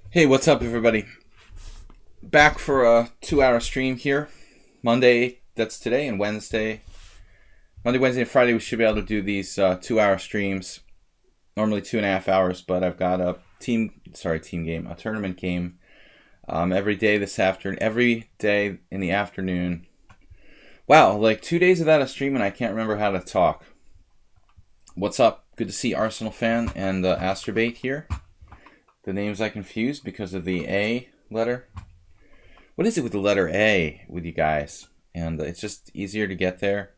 Hey, what's up, everybody? Back for a 2 hour stream here. Monday, that's today, and Wednesday. Monday, Wednesday, and Friday, we should be able to do these 2 hour streams. Normally 2.5 hours, but I've got a a tournament game every day this afternoon, every day in the afternoon. Wow, like 2 days without a stream, and I can't remember how to talk. What's up? Good to see Arsenal fan and Astrobate here. The names I confused because of the A letter. What is it with the letter A with you guys? And it's just easier to get there.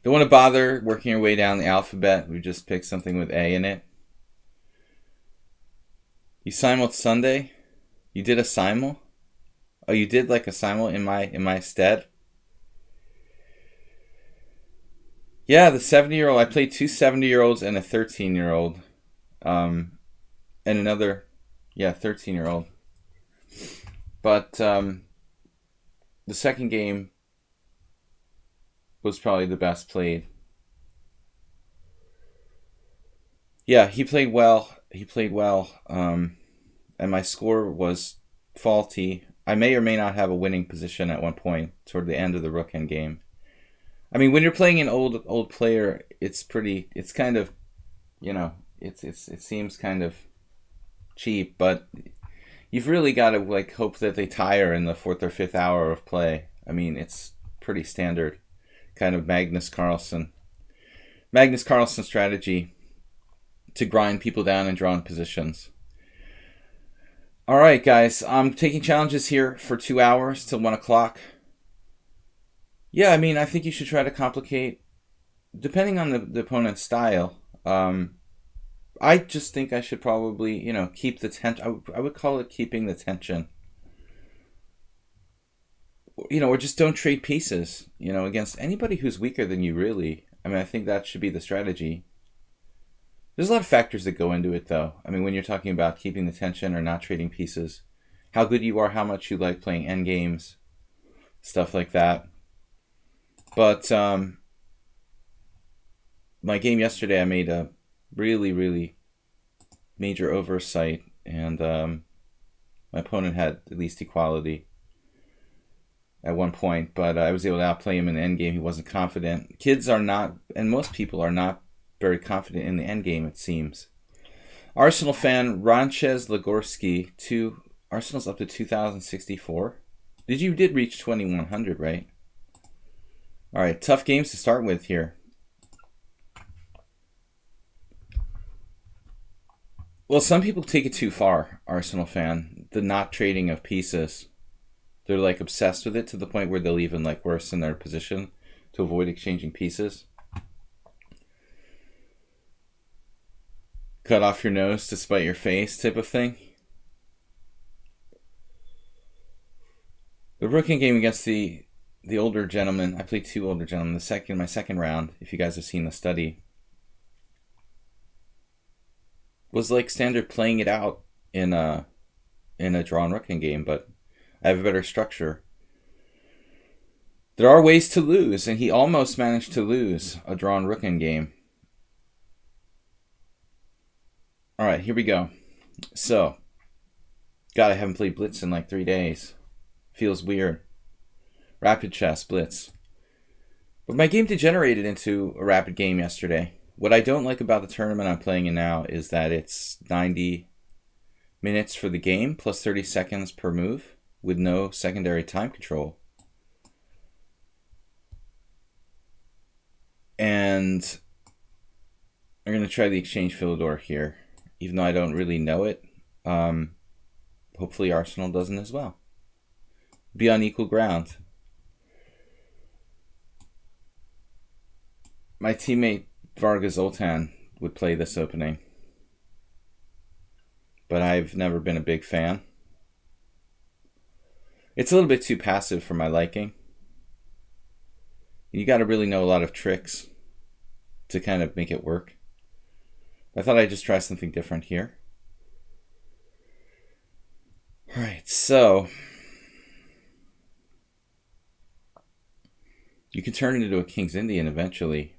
Don't want to bother working your way down the alphabet. We just pick something with A in it. You simuled Sunday? You did a simul? Oh, you did like a simul in my stead? Yeah, the 70-year-old. I played two 70-year-olds and a 13-year-old. And another, 13-year-old. But the second game was probably the best played. Yeah, he played well. And my score was faulty. I may or may not have a winning position at one point toward the end of the rook end game. I mean, when you're playing an old player, it's kind of, it seems kind of cheap, but you've really got to like hope that they tire in the fourth or fifth hour of play. I mean, it's pretty standard kind of Magnus Carlsen strategy to grind people down and draw in positions. All right, guys, I'm taking challenges here for 2 hours till 1 o'clock. Yeah, I mean, I think you should try to complicate, depending on the opponent's style. I just think I should probably, keep the tension. I would call it keeping the tension. Or just don't trade pieces, against anybody who's weaker than you, really. I mean, I think that should be the strategy. There's a lot of factors that go into it, though. I mean, when you're talking about keeping the tension or not trading pieces, how good you are, how much you like playing endgames, stuff like that. But my game yesterday, I made a really, really major oversight, and my opponent had at least equality at one point, but I was able to outplay him in the endgame. He wasn't confident. Kids are not, and most people are not very confident in the endgame, it seems. Arsenal fan Ranchez Lagorsky, Arsenal's up to 2064. You did reach 2100, right? All right, tough games to start with here. Well, some people take it too far, Arsenal fan. The not trading of pieces. They're like obsessed with it to the point where they'll even like worsen their position to avoid exchanging pieces. Cut off your nose to spite your face type of thing. The rookie game against the older gentleman. I played two older gentlemen. My second round, if you guys have seen the study, was like standard playing it out in a drawn rookie game, but I have a better structure. There are ways to lose, and he almost managed to lose a drawn rookie game. All right, here we go. So, God, I haven't played Blitz in like 3 days. Feels weird. Rapid chess, Blitz. But my game degenerated into a rapid game yesterday. What I don't like about the tournament I'm playing in now is that it's 90 minutes for the game plus 30 seconds per move with no secondary time control. And I'm going to try the exchange Philidor here, even though I don't really know it. Hopefully Arsenal doesn't as well. Be on equal ground. My teammate Vargas Zoltan would play this opening, but I've never been a big fan. It's a little bit too passive for my liking. You got to really know a lot of tricks to kind of make it work. I thought I'd just try something different here. All right, so you can turn it into a King's Indian eventually.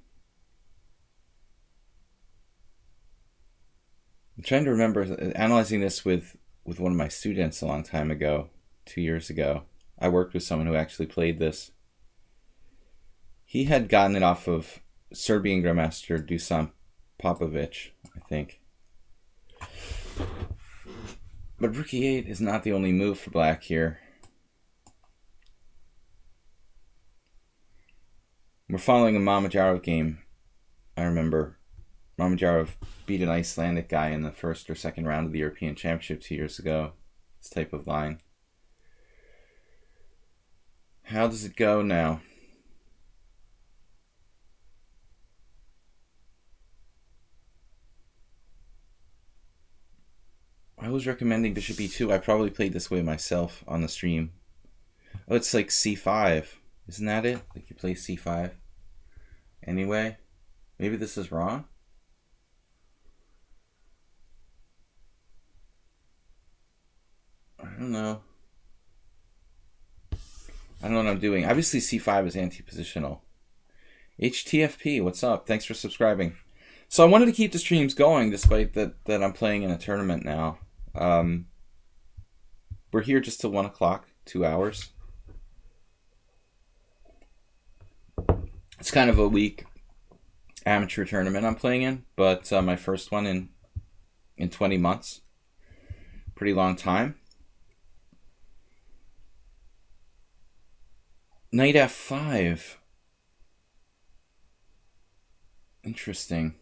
I'm trying to remember analyzing this with with one of my students a long time ago, 2 years ago. I worked with someone who actually played this. He had gotten it off of Serbian Grandmaster Dusan Popovic, I think. But Rook E8 is not the only move for black here. We're following a Mamedyarov game. I remember Mamedyarov beat an Icelandic guy in the first or second round of the European Championship 2 years ago. This type of line. How does it go now? I was recommending Bishop E2. I probably played this way myself on the stream. Oh, it's like C5. Isn't that it? Like you play C5? Anyway, maybe this is wrong? I don't know. I don't know what I'm doing. Obviously C5 is anti-positional. HTFP, what's up? Thanks for subscribing. So I wanted to keep the streams going despite that I'm playing in a tournament now. We're here just till 1 o'clock, 2 hours. It's kind of a weak amateur tournament I'm playing in, but my first one in 20 months. Pretty long time. Knight F5. Interesting.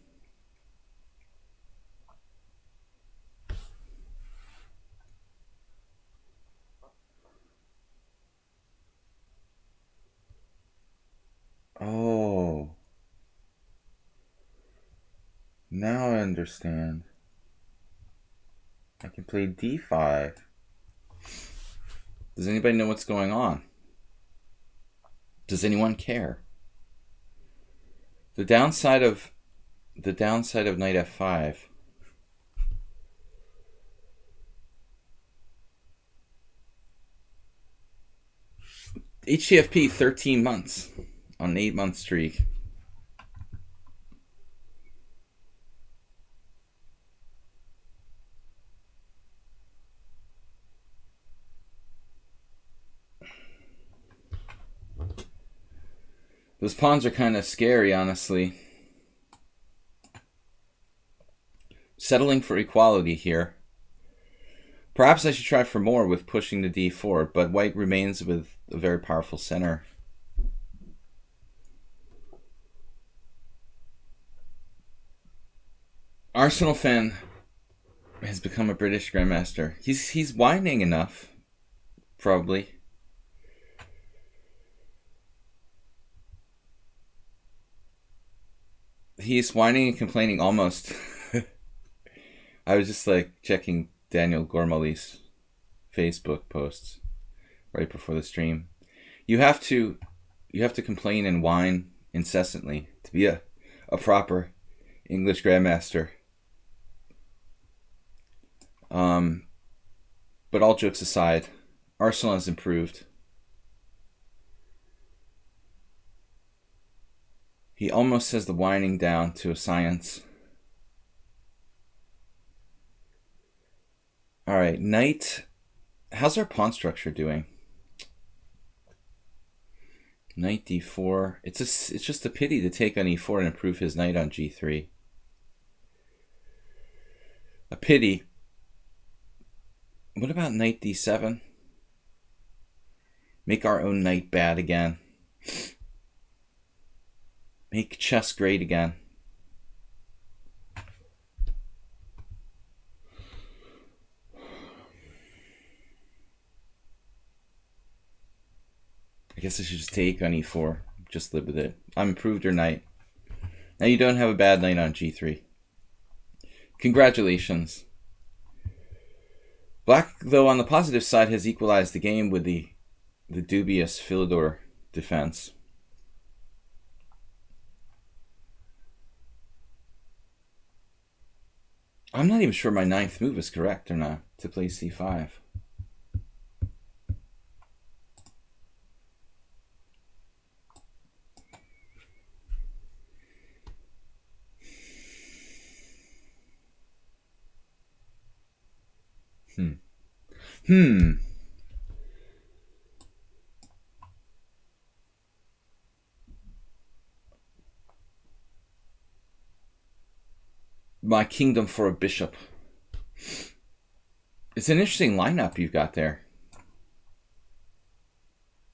Oh. Now I understand. I can play D5. Does anybody know what's going on? Does anyone care? The downside of Knight F5. HTFP 13 months on an 8-month streak. Those pawns are kind of scary, honestly. Settling for equality here. Perhaps I should try for more with pushing the d4, but white remains with a very powerful center. Arsenal fan has become a British Grandmaster. He's whining enough, probably. He's whining and complaining almost. I was just like checking Daniel Gormali's Facebook posts right before the stream. You have to complain and whine incessantly to be a proper English Grandmaster. But all jokes aside, Arsenal has improved. He almost has the whining down to a science. All right, knight. How's our pawn structure doing? Knight d4. It's just a pity to take on e4 and improve his knight on g3. A pity. What about knight d7? Make our own knight bad again. Make chess great again. I guess I should just take on e4. Just live with it. I'm improved your knight. Now you don't have a bad knight on g3. Congratulations. Black, though, on the positive side, has equalized the game with the dubious Philidor defense. I'm not even sure my 9th move is correct or not, to play c5. Hmm. My kingdom for a bishop. It's an interesting lineup you've got there.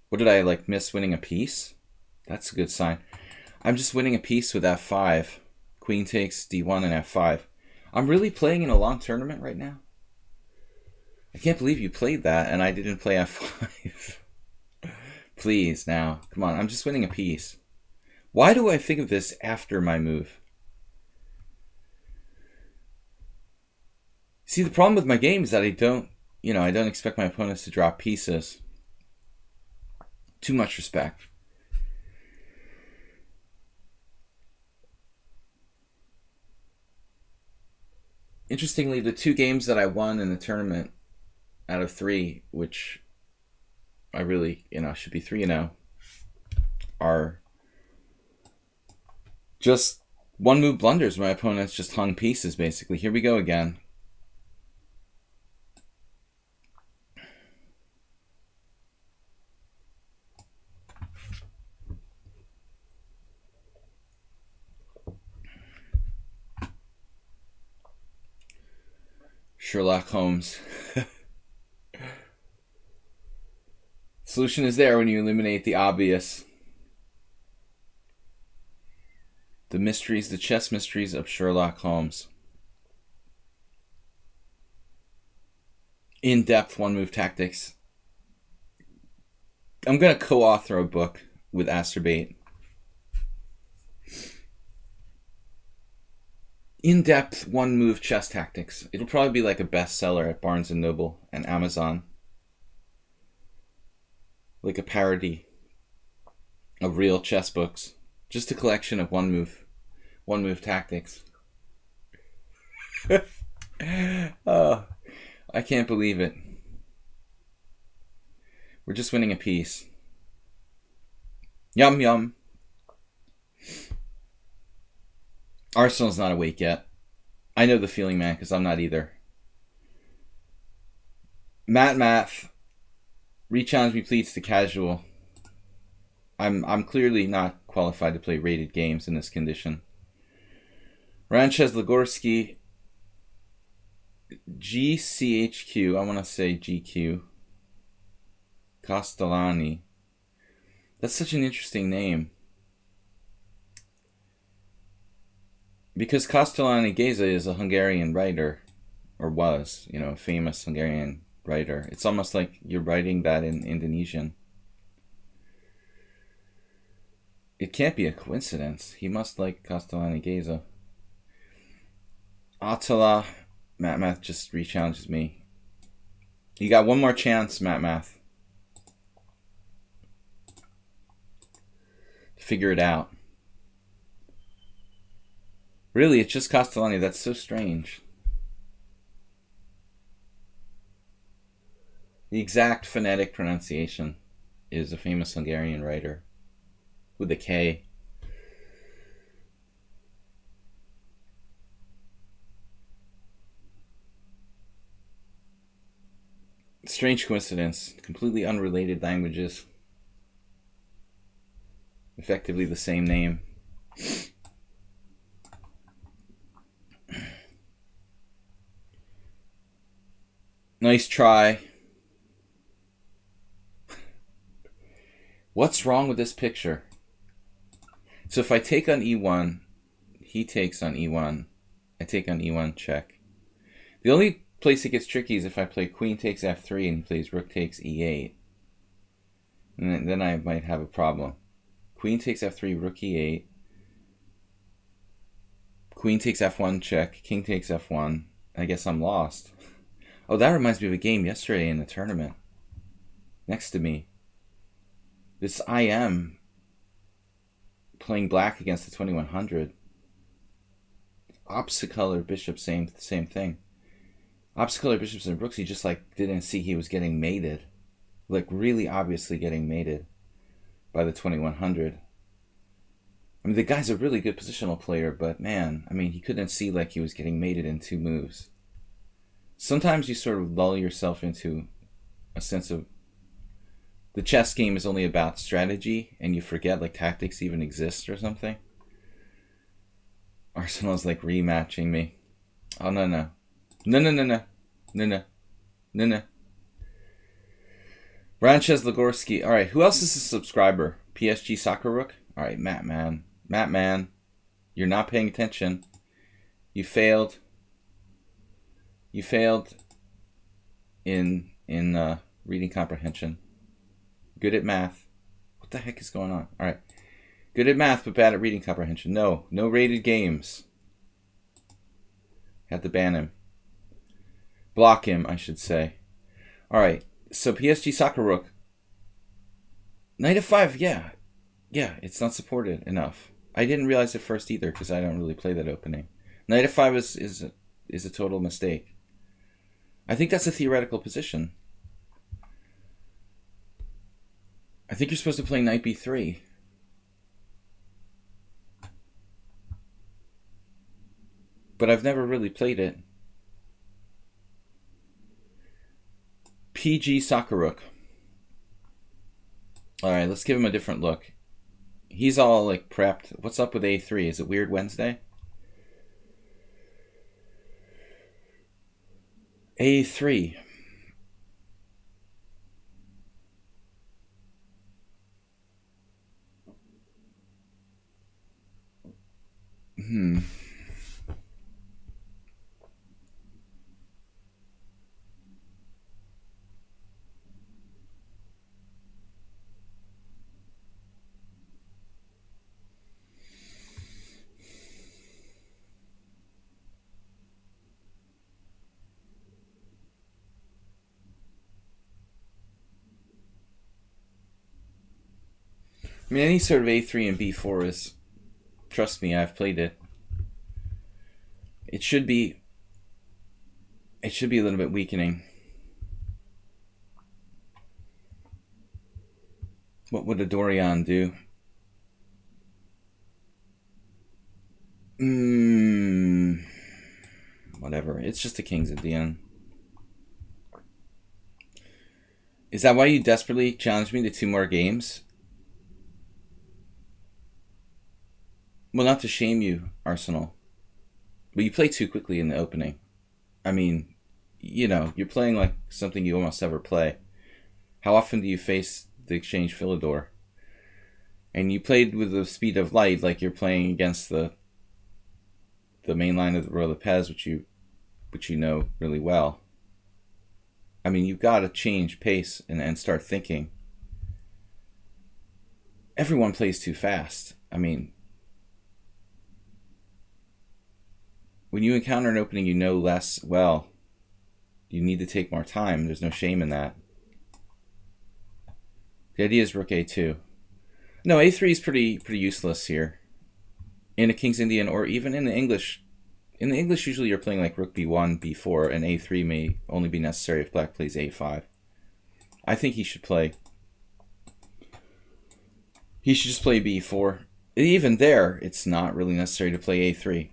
What did I, like, miss winning a piece? That's a good sign. I'm just winning a piece with f5. Queen takes d1 and f5. I'm really playing in a long tournament right now. I can't believe you played that and I didn't play f5. Please, now. Come on, I'm just winning a piece. Why do I think of this after my move? See, the problem with my game is that I don't expect my opponents to drop pieces. Too much respect. Interestingly, the 2 games that I won in the tournament out of 3, which I really, should be 3-0, are just 1-move blunders. My opponents just hung pieces, basically. Here we go again. Sherlock Holmes. Solution is there when you eliminate the obvious. The mysteries, the chess mysteries of Sherlock Holmes. In-depth 1-move tactics. I'm going to co-author a book with Asterbait. In-depth 1-move chess tactics. It'll probably be like a bestseller at Barnes & Noble and Amazon. Like a parody of real chess books. Just a collection of 1-move tactics. Oh, I can't believe it. We're just winning a piece. Yum yum. Arsenal's not awake yet. I know the feeling, man, because I'm not either. Math. Rechallenge me, please, to casual. I'm clearly not qualified to play rated games in this condition. Ranchez Ligorsky. GCHQ. I want to say GQ. Castellani. That's such an interesting name. Because Castellani Geza is a Hungarian writer, or was, a famous Hungarian writer. It's almost like you're writing that in Indonesian. It can't be a coincidence. He must like Castellani Geza. Attila, Math just re-challenges me. You got one more chance, Math. To figure it out. Really, it's just Castellani. That's so strange. The exact phonetic pronunciation is a famous Hungarian writer with a K. Strange coincidence. Completely unrelated languages. Effectively the same name. Nice try. What's wrong with this picture? So if I take on e1, he takes on e1. I take on e1, check. The only place it gets tricky is if I play queen takes f3 and he plays rook takes e8. And then I might have a problem. Queen takes f3, rook e8. Queen takes f1, check. King takes f1. I guess I'm lost. Oh, that reminds me of a game yesterday in the tournament. Next to me. This IM playing black against the 2100. Opposite color bishop, same thing. Opposite color bishops and rooks, he just didn't see he was getting mated. Really obviously getting mated by the 2100. I mean, the guy's a really good positional player, but man, he couldn't see he was getting mated in 2 moves. Sometimes you sort of lull yourself into a sense of the chess game is only about strategy, and you forget like tactics even exist or something. Arsenal's like rematching me. Oh no. Ranchez Lagorsky. Alright, who else is a subscriber? PSG Soccer Rook? Alright, Matt Man. You're not paying attention. You failed. You failed in reading comprehension. Good at math. What the heck is going on? Alright. Good at math, but bad at reading comprehension. No rated games. Had to ban him. Block him, I should say. Alright, so PSG Soccer Rook. Knight f5, yeah. Yeah, it's not supported enough. I didn't realize it first either, because I don't really play that opening. Knight f5 is a total mistake. I think that's a theoretical position. I think you're supposed to play knight b3. But I've never really played it. PG Soccer Rook. Alright, let's give him a different look. He's all like prepped. What's up with A3? Is it Weird Wednesday? A3. I mean, any sort of A3 and B4 is, trust me, I've played it. It should be a little bit weakening. What would a Dorian do? Whatever. It's just the kings at the end. Is that why you desperately challenged me to 2 more games? Well, not to shame you, Arsenal, but you play too quickly in the opening. I mean, you know, you're playing like something you almost never play. How often do you face the exchange Philidor? And you played with the speed of light, like you're playing against the main line of the Royal Pez, which you know really well. I mean, you've got to change pace and start thinking. Everyone plays too fast. I mean, when you encounter an opening you know less well, you need to take more time. There's no shame in that. The idea is rook a2. No, a3 is pretty useless here. In a King's Indian, or even in the English. In the English, usually you're playing like rook b1, b4, and a3 may only be necessary if black plays a5. I think he should play. He should just play b4. Even there, it's not really necessary to play a3.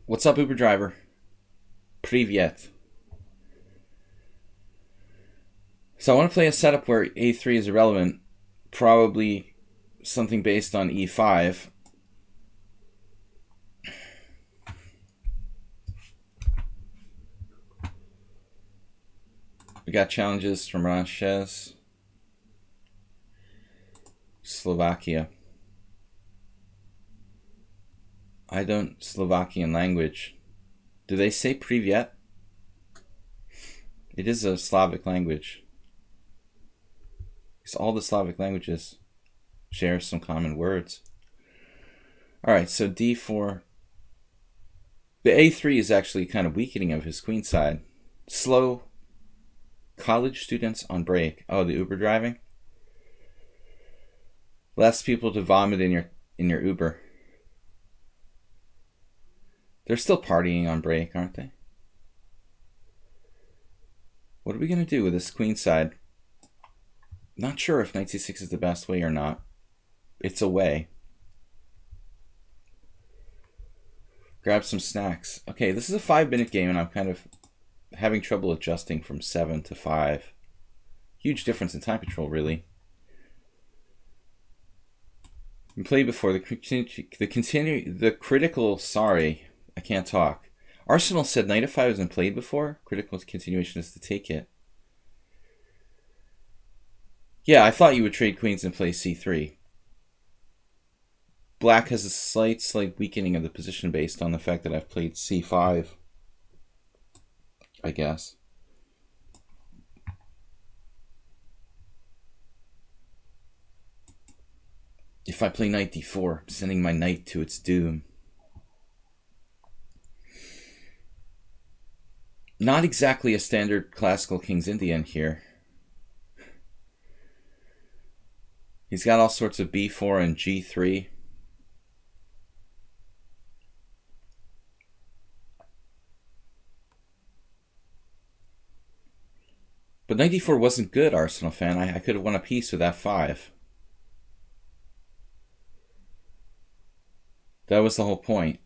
What's up, Uber driver? Privyet. So I want to play a setup where a3 is irrelevant. Probably something based on e5. We got challenges from Ranchez. Slovakia. I don't Slovakian language. Do they say Privyet? It is a Slavic language. Because all the Slavic languages share some common words. Alright, so d4. The a3 is actually kind of weakening of his queen side. Slow college students on break. Oh, the Uber driving? Less people to vomit in your Uber. They're still partying on break, aren't they? What are we going to do with this queen side? Not sure if knight c6 is the best way or not. It's a way. Grab some snacks. Okay, this is a 5-minute game and I'm kind of having trouble adjusting from 7 to 5. Huge difference in time control, really. We played before the critical. Sorry, I can't talk. Arsenal said knight f5 hasn't played before. Critical continuation is to take it. Yeah, I thought you would trade queens and play c3. Black has a slight weakening of the position based on the fact that I've played c5, I guess. If I play knight d4, I'm sending my knight to its doom. Not exactly a standard classical King's Indian here. He's got all sorts of b4 and g3. But knight d4 wasn't good, Arsenal fan. I could have won a piece with f5. That was the whole point.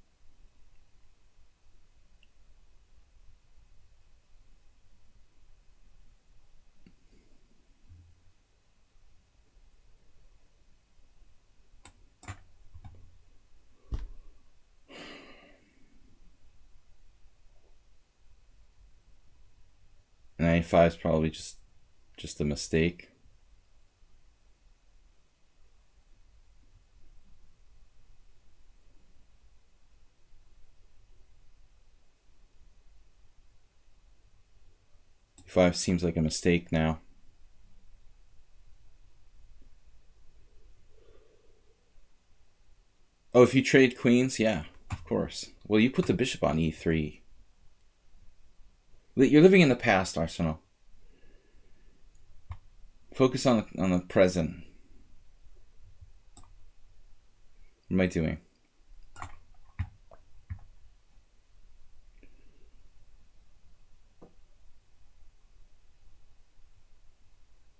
Knight a5 is probably just a mistake. E5 seems like a mistake now. Oh, if you trade queens, yeah, of course. Well, you put the bishop on e3. You're living in the past, Arsenal. Focus on the present. What am I doing?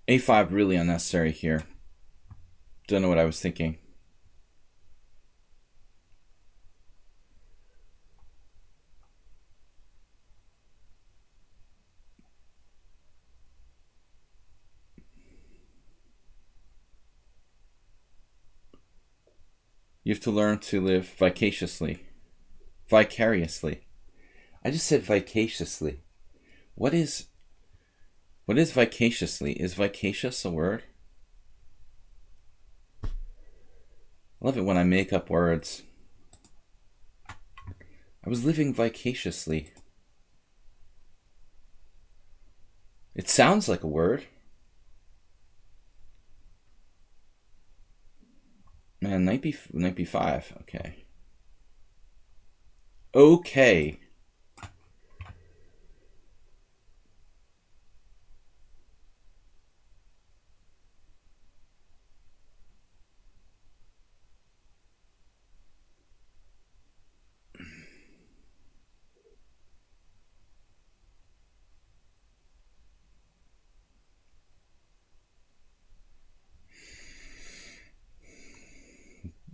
A5 really unnecessary here. Don't know what I was thinking. You have to learn to live vicariously. Vicariously. I just said vicariously. What is vicariously? Is vicacious a word? I love it when I make up words. I was living vicariously. It sounds like a word. Man, knight b5. Okay. Okay.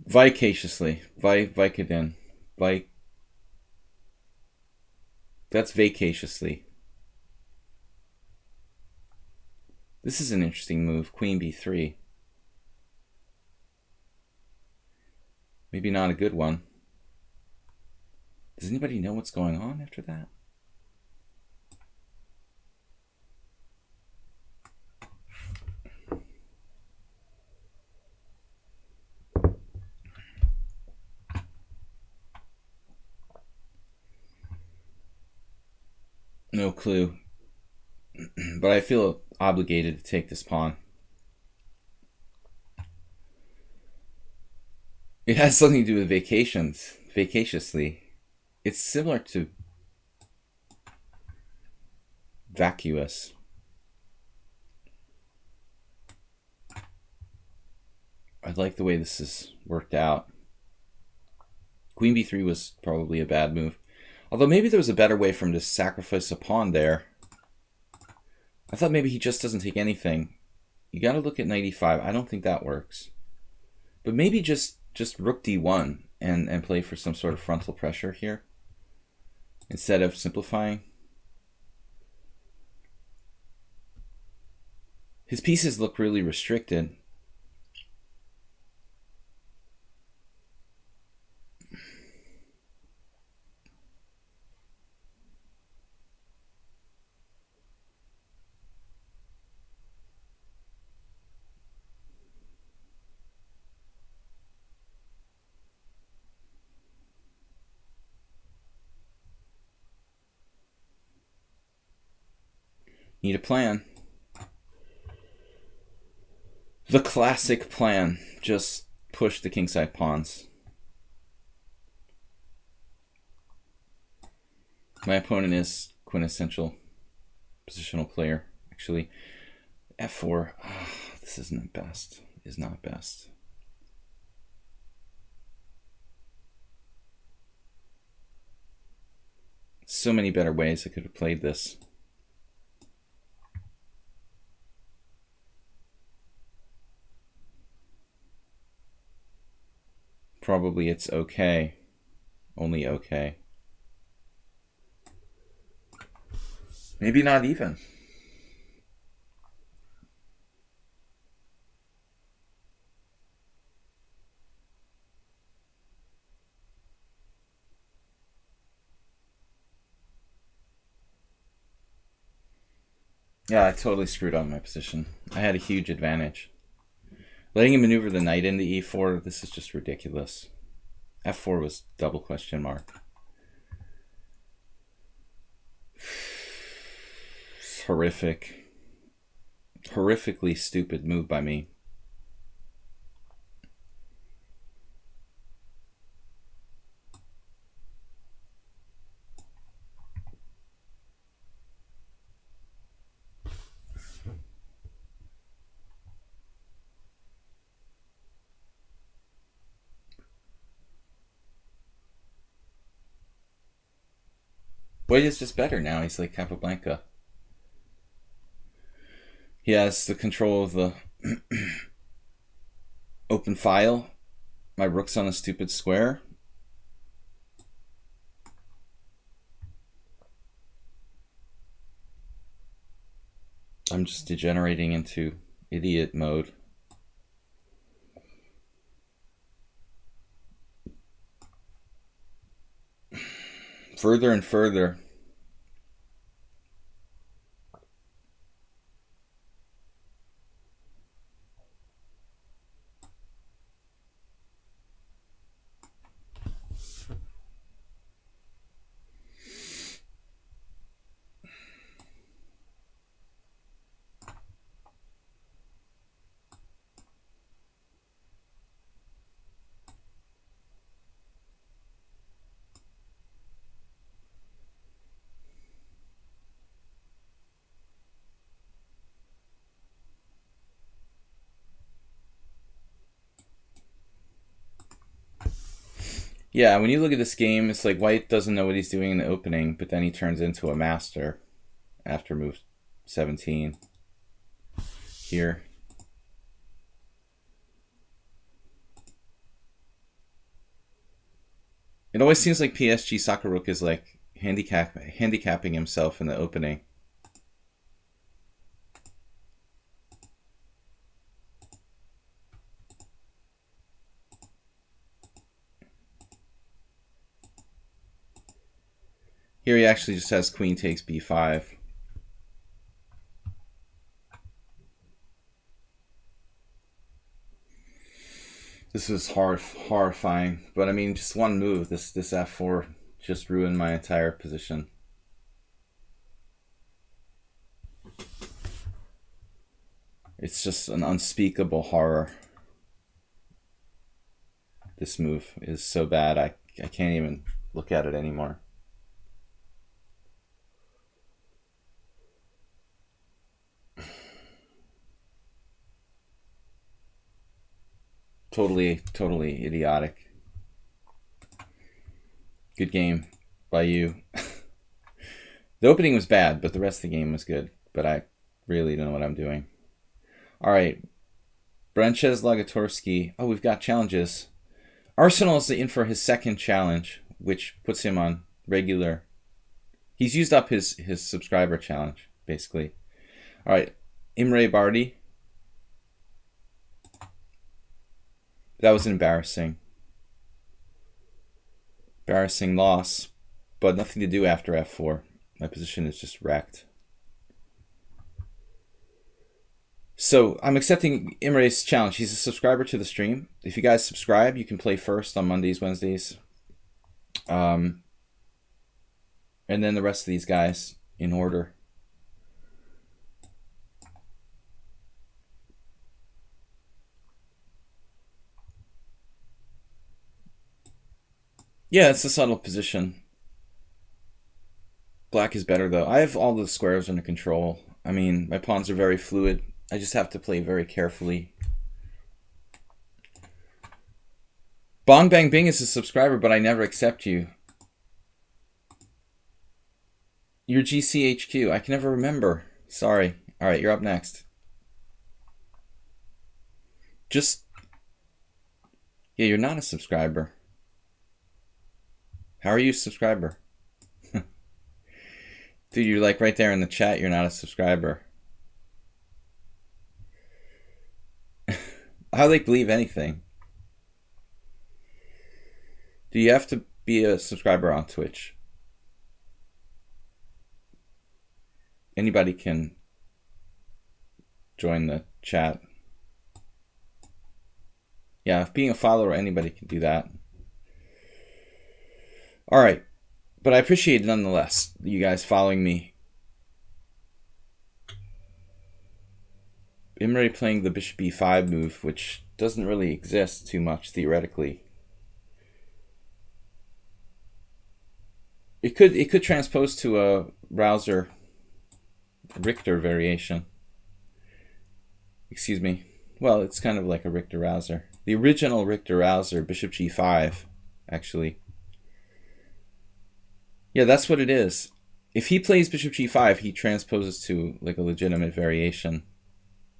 Vicaciously. Vicodin. That's vacaciously. This is an interesting move. Queen b3. Maybe not a good one. Does anybody know what's going on after that? No clue. But I feel obligated to take this pawn. It has something to do with vacations. Vacaciously. It's similar to vacuous. I like the way this has worked out. Queen b3 was probably a bad move. Although maybe there was a better way for him to sacrifice a pawn there. I thought maybe he just doesn't take anything. You got to look at knight e5. I don't think that works. But maybe just rook d1 and play for some sort of frontal pressure here instead of simplifying. His pieces look really restricted. Need a plan. The classic plan. Just push the kingside pawns. My opponent is quintessential positional player, actually. F4. Oh, this isn't best. Is not best. So many better ways I could have played this. Probably it's okay. Only okay. Maybe not even. Yeah, I totally screwed up my position. I had a huge advantage. Letting him maneuver the knight into e4, this is just ridiculous. F4 was double question mark. It's horrific. Horrifically stupid move by me. Boyd is just better now. He's like Capablanca. He has the control of the open file. My rook's on a stupid square. I'm just degenerating into idiot mode. Further and further. Yeah, when you look at this game, it's like White doesn't know what he's doing in the opening, but then he turns into a master after move 17 here. It always seems like PSG Soccer Rook is like handicapping himself in the opening. Here he actually just has queen takes b5. This was horrifying, but I mean, just one move. This f4 just ruined my entire position. It's just an unspeakable horror. This move is so bad, I can't even look at it anymore. Totally idiotic. Good game by you. The opening was bad, but the rest of the game was good. But I really don't know what I'm doing. All right. Branches Lagatorsky. Oh, we've got challenges. Arsenal is in for his second challenge, which puts him on regular. He's used up his subscriber challenge, basically. All right. Imre Bardi That was an embarrassing loss, but nothing to do after f4. My position is just wrecked. So I'm accepting Imre's challenge. He's a subscriber to the stream. If you guys subscribe, you can play first on Mondays, Wednesdays. And then the rest of these guys in order. Yeah, it's a subtle position. Black is better, though. I have all the squares under control. I mean, my pawns are very fluid. I just have to play very carefully. Bong Bang Bing is a subscriber, but I never accept you. You're GCHQ. I can never remember. Sorry. All right, you're up next. Yeah, you're not a subscriber. How are you a subscriber? Dude, you're like right there in the chat. You're not a subscriber. How they believe anything? Do you have to be a subscriber on Twitch? Anybody can join the chat. Yeah, if being a follower, anybody can do that. All right. But I appreciate it nonetheless, you guys following me. Imre playing the bishop e5 move, which doesn't really exist too much theoretically. It could transpose to a Richter variation. Excuse me. Well, it's kind of like a Richter-Rauser. The original Richter-Rauser, bishop g5, actually. Yeah, that's what it is. If he plays bishop g5, he transposes to like a legitimate variation.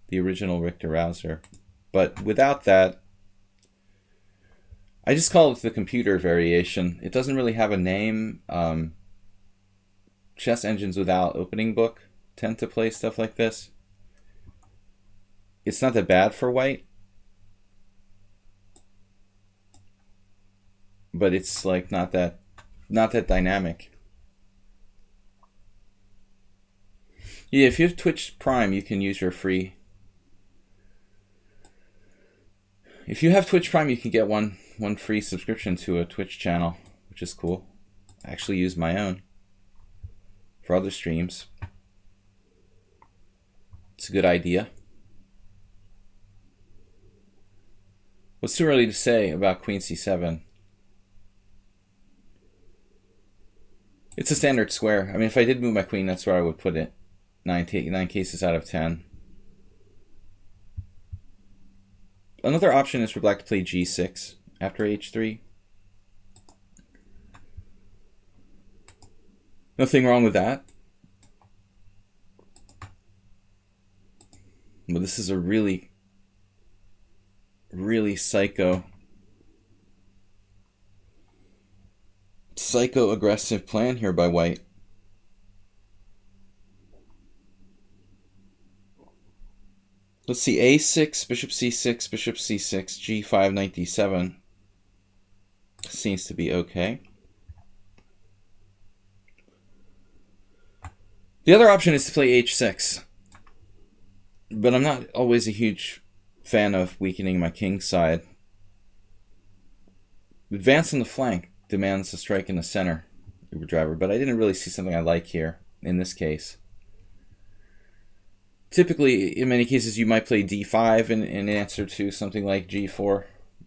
The original Richter-Rauser. But without that, I just call it the computer variation. It doesn't really have a name. Chess engines without opening book tend to play stuff like this. It's not that bad for white. But it's like not that dynamic. Yeah, if you have Twitch Prime, you can use your free. If you have Twitch Prime, you can get one free subscription to a Twitch channel, which is cool. I actually use my own for other streams. It's a good idea. What's too early to say about Queen c7? It's a standard square. I mean, if I did move my queen, that's where I would put it. 9 cases out of 10. Another option is for black to play g6 after h3. Nothing wrong with that. But this is a really, really psycho-aggressive plan here by white. Let's see, a6, bishop c6, bishop c6, g5, knight d7. Seems to be okay. The other option is to play h6. But I'm not always a huge fan of weakening my king side. Advance on the flank demands a strike in the center, Uber driver, but I didn't really see something I like here in this case. Typically, in many cases, you might play d5 in answer to something like g4.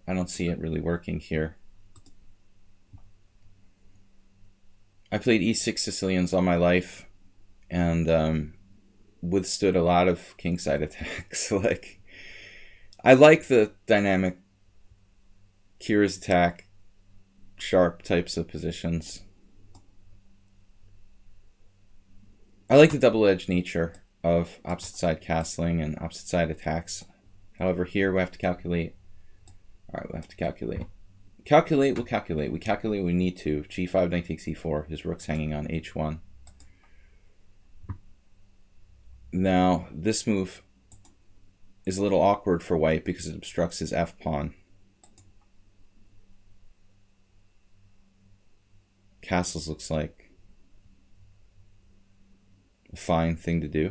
I don't see it really working here. I played e6 Sicilians all my life and withstood a lot of kingside attacks. I like the dynamic Kira's attack, sharp types of positions. I like the double-edged nature of opposite side castling and opposite side attacks. However, here we have to calculate. All right, we have to calculate. We'll calculate. We calculate what we need to. g5, knight takes e4. His rook's hanging on h1. Now, this move is a little awkward for white because it obstructs his f-pawn. castles looks like a fine thing to do.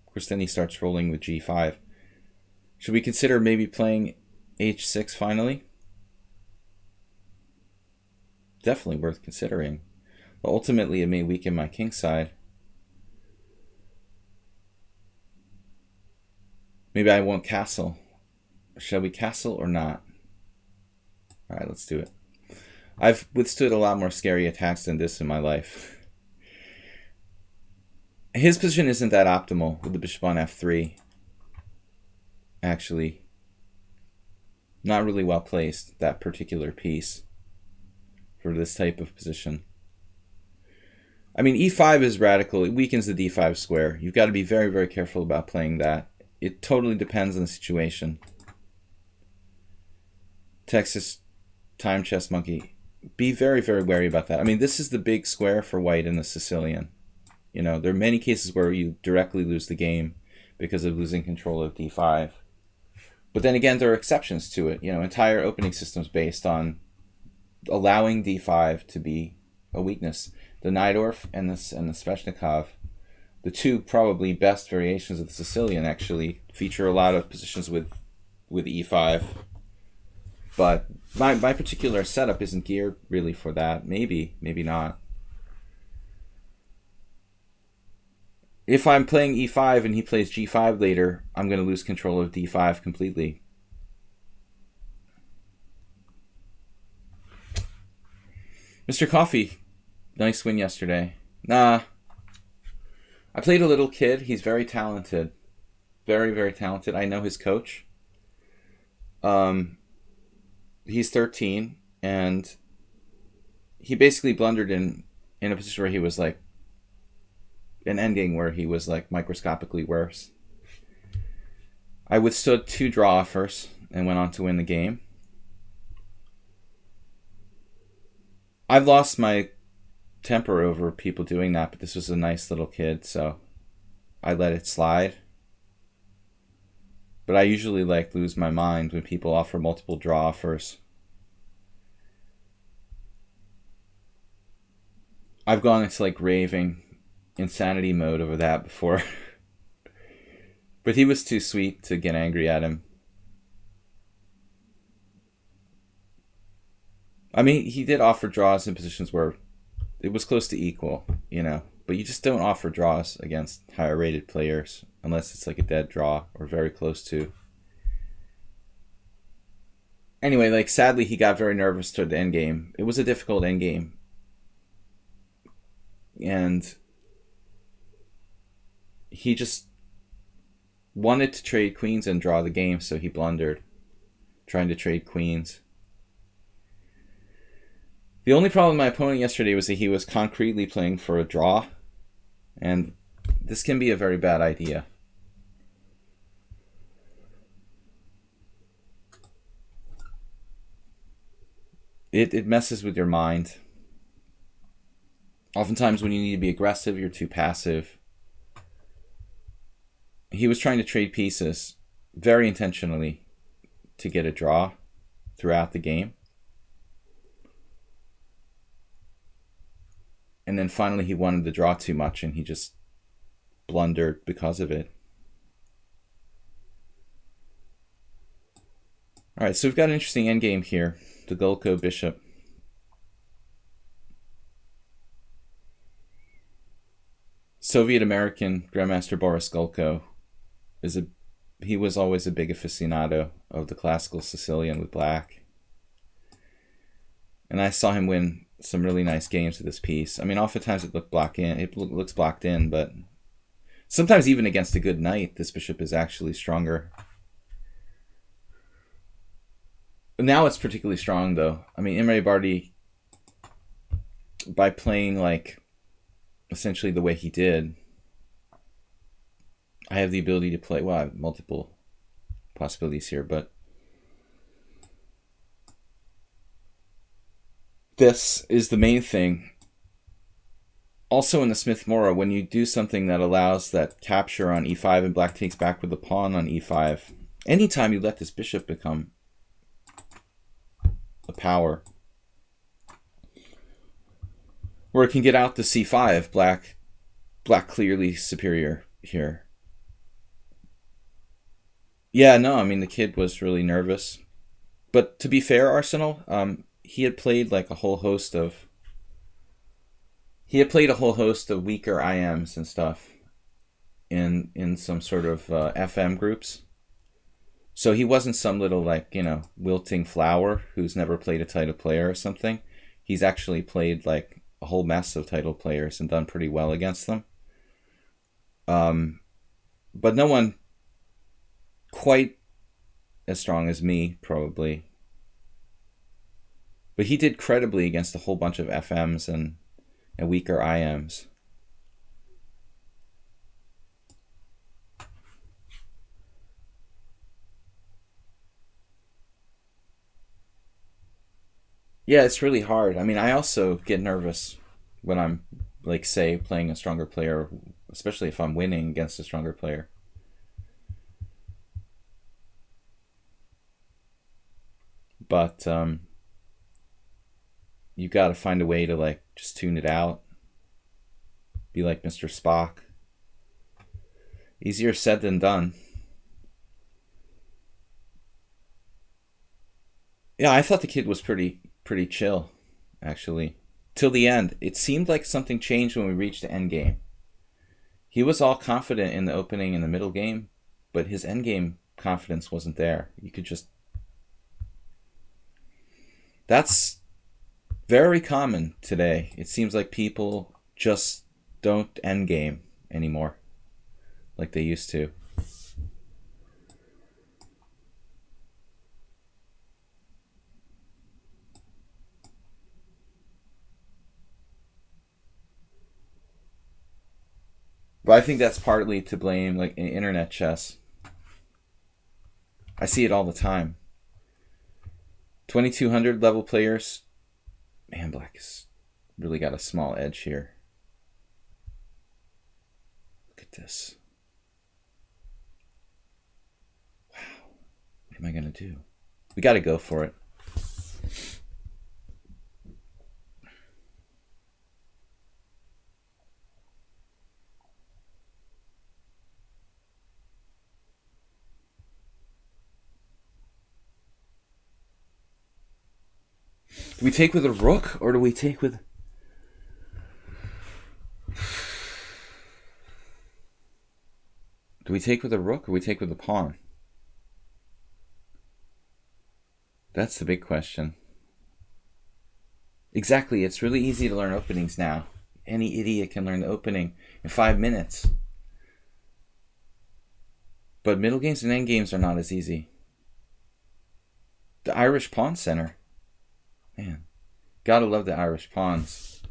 Of course, then he starts rolling with g5. Should we consider maybe playing h6 finally? Definitely worth considering. But ultimately, it may weaken my king side. Maybe I won't castle. Shall we castle or not? Alright, let's do it. I've withstood a lot more scary attacks than this in my life. His position isn't that optimal with the bishop on f3. Actually, not really well placed, that particular piece, for this type of position. I mean, e5 is radical. It weakens the d5 square. You've got to be very, very careful about playing that. It totally depends on the situation. Texas Time Chess Monkey. Be very, very wary about that. I mean, this is the big square for white in the Sicilian. You know, there are many cases where you directly lose the game because of losing control of d5. But then again, there are exceptions to it. You know, entire opening systems based on allowing d5 to be a weakness. The Najdorf and the Sveshnikov, the two probably best variations of the Sicilian, actually feature a lot of positions with e5. But my particular setup isn't geared really for that. Maybe, maybe not. If I'm playing e5 and he plays g5 later, I'm going to lose control of d5 completely. Mr. Coffee, nice win yesterday. Nah. I played a little kid. He's very talented. Very, very talented. I know his coach. He's 13, and he basically blundered in a position where he was like an endgame where he was like microscopically worse. I withstood 2 draw offers and went on to win the game. I've lost my temper over people doing that, but this was a nice little kid, so I let it slide. But I usually like lose my mind when people offer multiple draw offers. I've gone into like raving insanity mode over that before. But he was too sweet to get angry at him. I mean, he did offer draws in positions where it was close to equal, you know. But you just don't offer draws against higher rated players unless it's like a dead draw or very close to. Anyway, like sadly he got very nervous toward the end game. It was a difficult end game. And he just wanted to trade queens and draw the game, so he blundered, trying to trade queens. The only problem with my opponent yesterday was that he was concretely playing for a draw, and this can be a very bad idea. It messes with your mind. Oftentimes when you need to be aggressive, you're too passive. He was trying to trade pieces very intentionally to get a draw throughout the game. And then finally he wanted to draw too much and he just blundered because of it. Alright, so we've got an interesting endgame here. The Golko bishop. Soviet-American Grandmaster Boris Golko he was always a big aficionado of the classical Sicilian with black. And I saw him win some really nice games with this piece. I mean, oftentimes it looks blocked in, but sometimes even against a good knight, this bishop is actually stronger. Now it's particularly strong, though. I mean, Imre Bardi, by playing like essentially the way he did, I have the ability to play. Well, I have multiple possibilities here, but this is the main thing. Also in the Smith-Morra, when you do something that allows that capture on e5 and black takes back with the pawn on e5, anytime you let this bishop become a power, Or it can get out to c5. Black clearly superior here. Yeah, no, I mean, the kid was really nervous. But to be fair, Arsenal, he had played like a whole host of... He had played a whole host of weaker IMs and stuff in some sort of FM groups. So he wasn't some little, like, you know, wilting flower who's never played a title player or something. He's actually played like a whole mess of title players and done pretty well against them. But no one quite as strong as me, probably. But he did credibly against a whole bunch of FMs and weaker IMs. Yeah, it's really hard. I mean, I also get nervous when I'm, like, say, playing a stronger player, especially if I'm winning against a stronger player. But you got to find a way to, like, just tune it out. Be like Mr. Spock. Easier said than done. Yeah, I thought the kid was pretty chill, actually. Till the end. It seemed like something changed when we reached the end game. He was all confident in the opening and the middle game, but his end game confidence wasn't there. You could just... That's very common today. It seems like people just don't end game anymore like they used to. But I think that's partly to blame, like, in internet chess. I see it all the time. 2200 level players. Man, black has really got a small edge here. Look at this. Wow. What am I going to do? We got to go for it. Do we take with a rook, or do we take with... Do we take with a rook, or we take with a pawn? That's the big question. Exactly, it's really easy to learn openings now. Any idiot can learn the opening in 5 minutes. But middle games and end games are not as easy. The Irish Pawn Center. Man, gotta love the Irish pawns.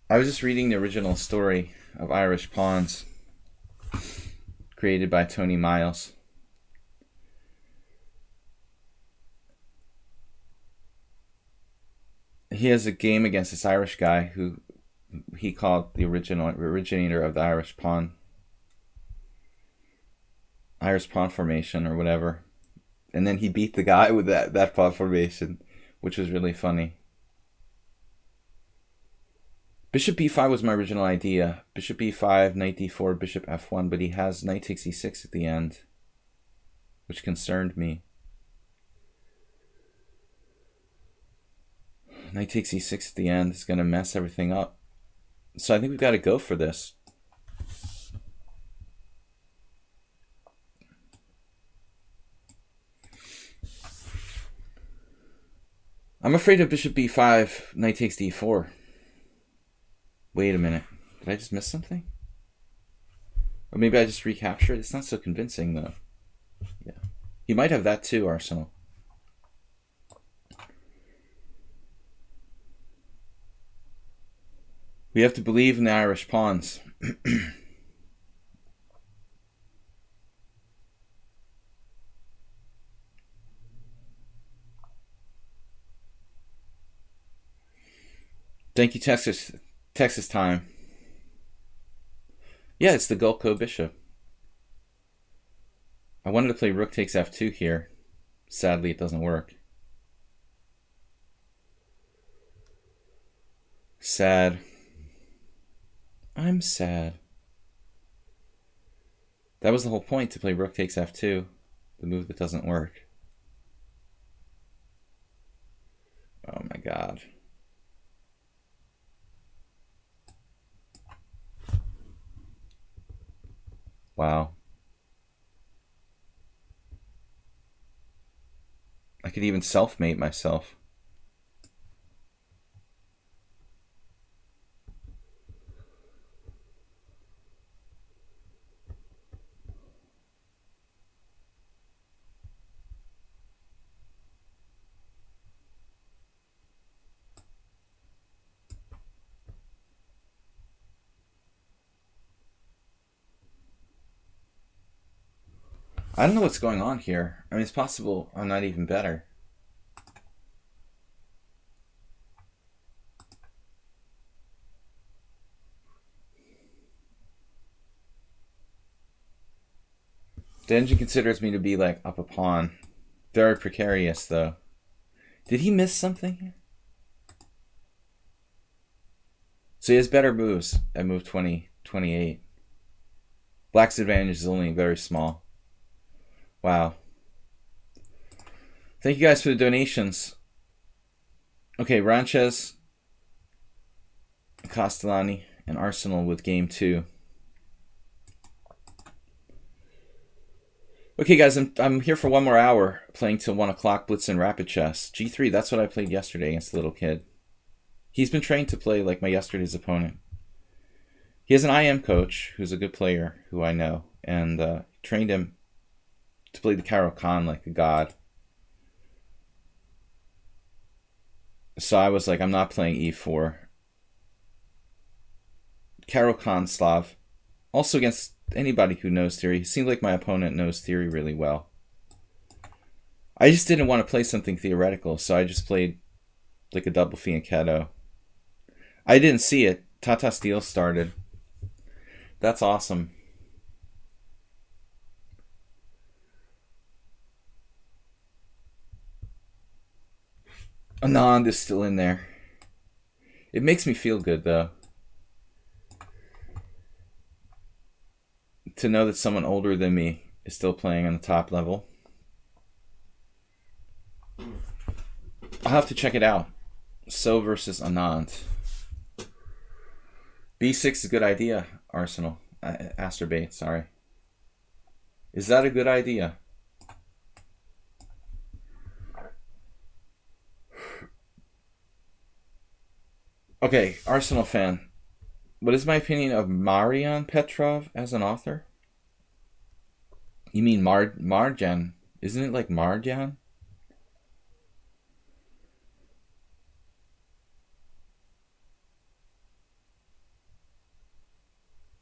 I was just reading the original story of Irish pawns created by Tony Miles. He has a game against this Irish guy who he called the originator of the Irish pawn formation or whatever. And then he beat the guy with that pawn formation, which was really funny. Bishop b5 was my original idea. Bishop b5, knight d4, bishop f1, but he has knight takes e6 at the end, which concerned me. Knight takes e6 at the end is going to mess everything up. So I think we've got to go for this. I'm afraid of bishop b5, knight takes d4. Wait a minute. Did I just miss something? Or maybe I just recaptured it? It's not so convincing, though. Yeah. You might have that too, Arsenal. We have to believe in the Irish pawns. Thank you, Texas time. Yeah, it's the Gulco bishop. I wanted to play rook takes f2 here. Sadly, it doesn't work. Sad. I'm sad. That was the whole point, to play rook takes f2, the move that doesn't work. Oh my god. Wow. I could even self-mate myself. I don't know what's going on here. I mean, it's possible I'm not even better. The engine considers me to be like up a pawn. Very precarious though. Did he miss something? So he has better moves at move 20, 28. Black's advantage is only very small. Wow. Thank you guys for the donations. Okay, Ranches, Castellani, and Arsenal with game 2. Okay, guys, I'm here for one more hour, playing till 1 o'clock, Blitz and Rapid Chess. G3, that's what I played yesterday against the little kid. He's been trained to play like my yesterday's opponent. He has an IM coach who's a good player, who I know, and trained him to play the Caro-Kann like a god. So I was like, I'm not playing e4. Caro-Kann Slav. Also against anybody who knows theory. It seemed like my opponent knows theory really well. I just didn't want to play something theoretical, so I just played like a double fianchetto. I didn't see it. Tata Steel started. That's awesome. Anand is still in there. It makes me feel good, though, to know that someone older than me is still playing on the top level. I'll have to check it out. So versus Anand. B6 is a good idea, Arsenal. Asterbate, sorry. Is that a good idea? Okay, Arsenal fan. What is my opinion of Marian Petrov as an author? You mean Marjan? Isn't it like Marjan?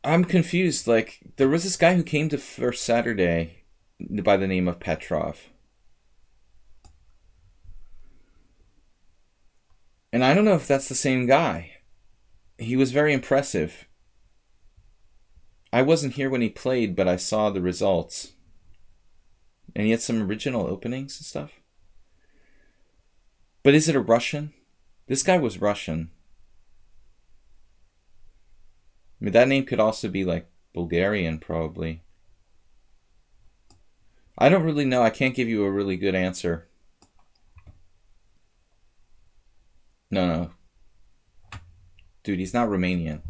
I'm confused. Like, there was this guy who came to First Saturday by the name of Petrov. And I don't know if that's the same guy. He was very impressive. I wasn't here when he played, but I saw the results. And he had some original openings and stuff. But is it a Russian? This guy was Russian. I mean, that name could also be like Bulgarian, probably. I don't really know. I can't give you a really good answer. No. Dude, he's not Romanian.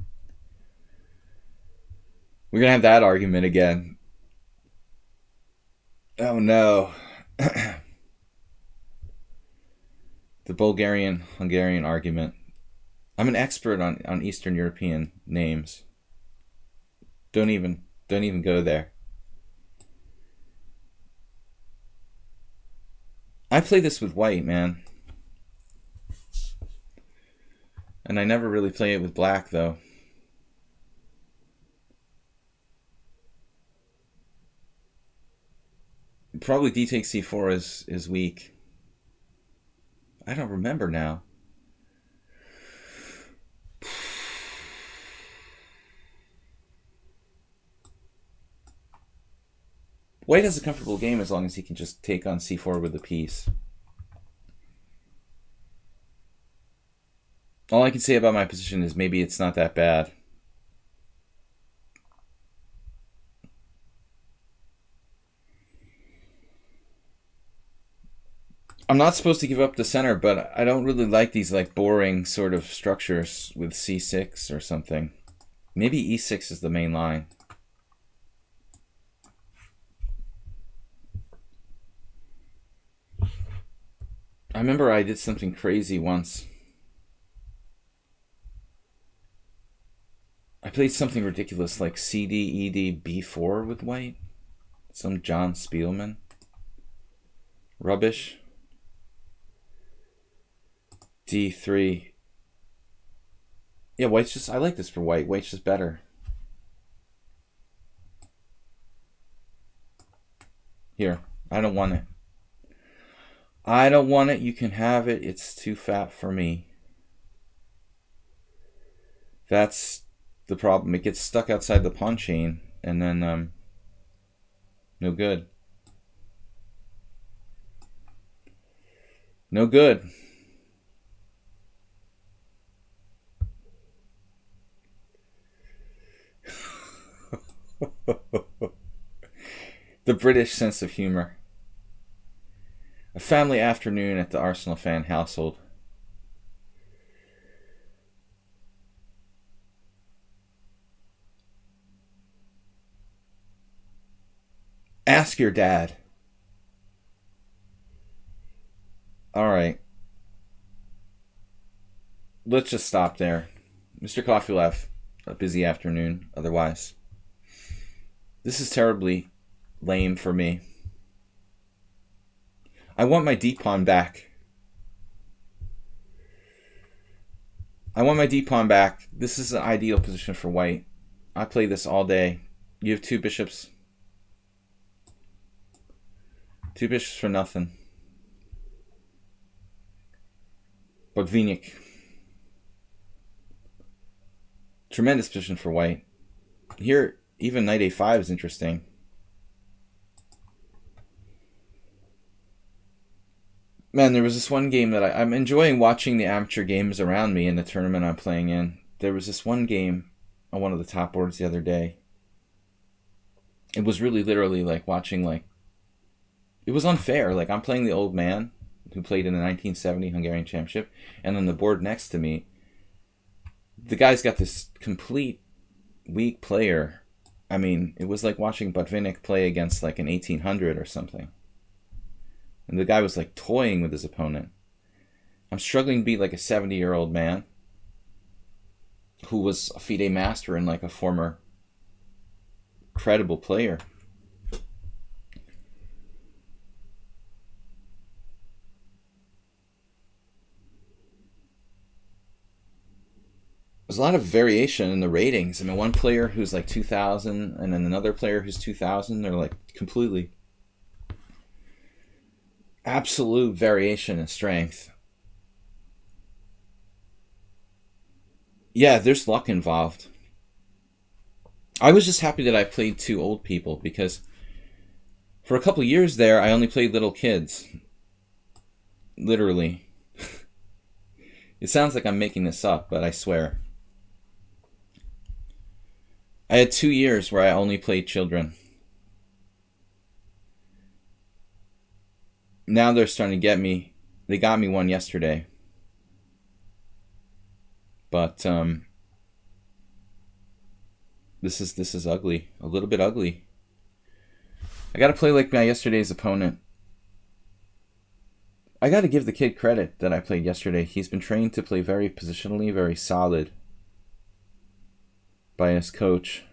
We're gonna have that argument again. Oh no. The Bulgarian-Hungarian argument. I'm an expert on Eastern European names. Don't even go there. I play this with white, man. And I never really play it with black, though. Probably d takes c4 is weak. I don't remember now. White has a comfortable game as long as he can just take on c4 with a piece. All I can say about my position is maybe it's not that bad. I'm not supposed to give up the center, but I don't really like these like boring sort of structures with c6 or something. Maybe e6 is the main line. I remember I did something crazy once. I played something ridiculous like CD, ED, B4 with white. Some John Spielman. Rubbish. D3. Yeah, white's just... I like this for white. White's just better. Here. I don't want it. I don't want it. You can have it. It's too fat for me. That's the problem. It gets stuck outside the pawn chain, and then no good. No good. The British sense of humor. A family afternoon at the Arsenal fan household. Ask your dad. All right. Let's just stop there. Mr. Coffee will have a busy afternoon otherwise. This is terribly lame for me. I want my d-pawn back. I want my d-pawn back. This is an ideal position for white. I play this all day. You have two bishops. Two bishops for nothing. Botvinnik. Tremendous position for white. Here, even knight a5 is interesting. Man, there was this one game that I'm enjoying watching the amateur games around me in the tournament I'm playing in. There was this one game on one of the top boards the other day. It was really literally like watching like... It was unfair. Like I'm playing the old man who played in the 1970 Hungarian Championship, and on the board next to me, the guy's got this complete weak player. I mean, it was like watching Botvinnik play against like an 1800 or something. And the guy was like toying with his opponent. I'm struggling to beat like a 70-year-old man who was a FIDE master and like a former credible player. There's a lot of variation in the ratings. I mean, one player who's like 2,000 and then another player who's 2,000. They're like completely... absolute variation in strength. Yeah, there's luck involved. I was just happy that I played two old people because for a couple of years there, I only played little kids. Literally. It sounds like I'm making this up, but I swear. I had 2 years where I only played children. Now they're starting to get me. They got me one yesterday. But this is ugly. A little bit ugly. I gotta play like my yesterday's opponent. I gotta give the kid credit that I played yesterday. He's been trained to play very positionally, very solid by his coach.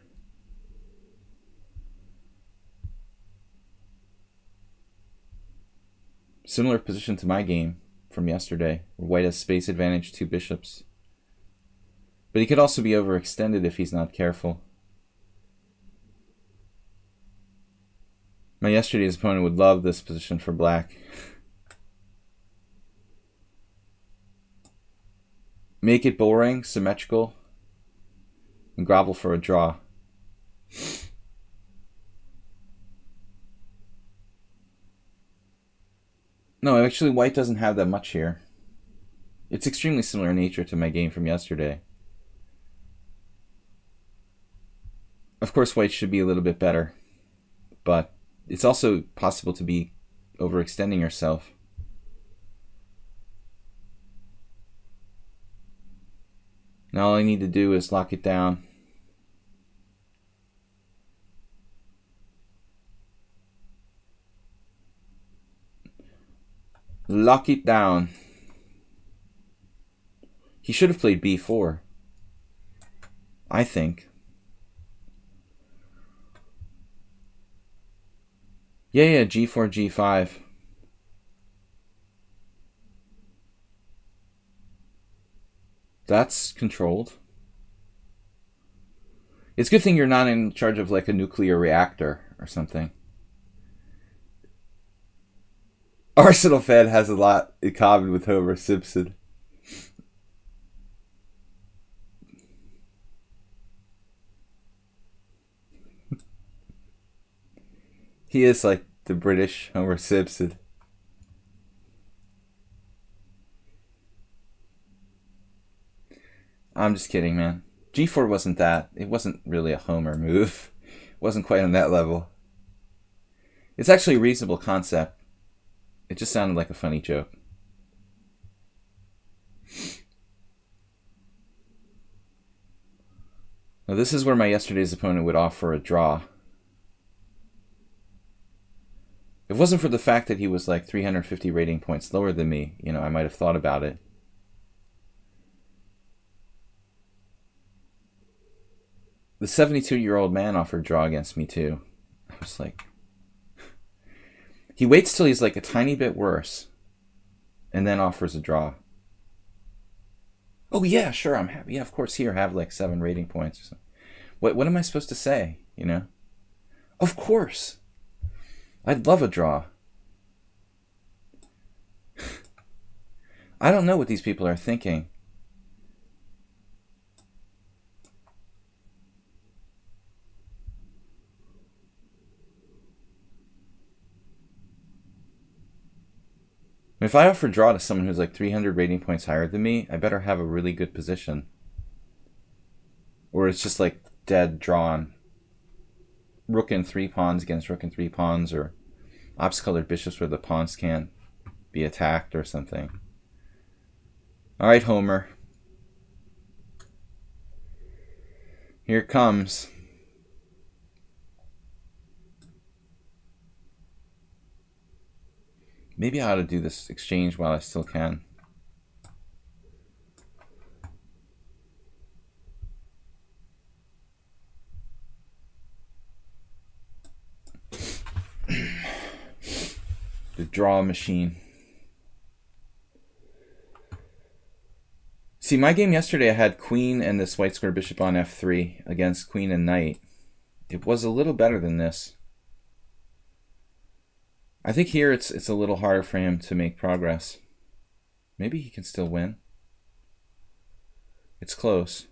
Similar position to my game from yesterday, where white has space advantage, two bishops. But he could also be overextended if he's not careful. My yesterday's opponent would love this position for black. Make it boring, symmetrical, and grovel for a draw. No, actually white doesn't have that much here. It's extremely similar in nature to my game from yesterday. Of course, white should be a little bit better, but it's also possible to be overextending yourself. Now all I need to do is lock it down. Lock it down. He should have played b4, I think. Yeah, g4, g5. That's controlled. It's a good thing you're not in charge of like a nuclear reactor or something. Arsenal fan has a lot in common with Homer Simpson. He is like the British Homer Simpson. I'm just kidding, man. G4 wasn't that. It wasn't really a Homer move. It wasn't quite on that level. It's actually a reasonable concept. It just sounded like a funny joke. Now this is where my yesterday's opponent would offer a draw. If it wasn't for the fact that he was like 350 rating points lower than me, you know, I might have thought about it. The 72-year-old man offered draw against me too. I was like... He waits till he's like a tiny bit worse and then offers a draw. Oh yeah, sure, I'm happy. Yeah, of course, here, have like 7 rating points or something. What am I supposed to say, you know? Of course. I'd love a draw. I don't know what these people are thinking. If I offer draw to someone who's like 300 rating points higher than me, I better have a really good position. Or it's just like dead drawn. Rook and 3 pawns against rook and 3 pawns, or opposite-colored bishops where the pawns can't be attacked or something. All right, Homer. Here it comes. Maybe I ought to do this exchange while I still can. The draw machine. See, my game yesterday I had queen and this white square bishop on f3 against queen and knight. It was a little better than this. I think here it's a little harder for him to make progress. Maybe he can still win. It's close.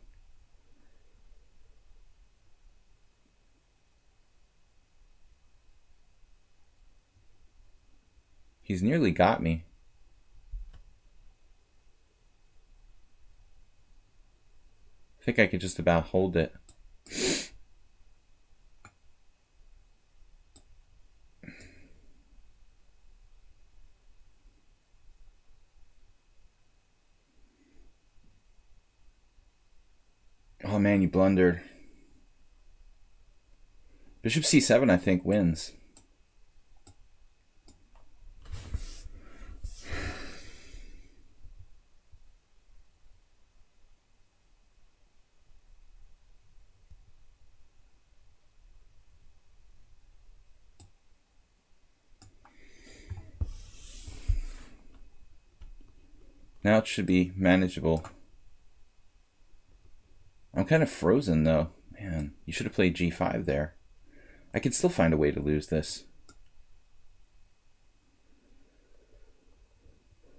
He's nearly got me. I think I could just about hold it. Oh man, you blundered. Bishop c7, I think, wins. Now it should be manageable. I'm kind of frozen though. Man, you should have played g5 there. I could still find a way to lose this.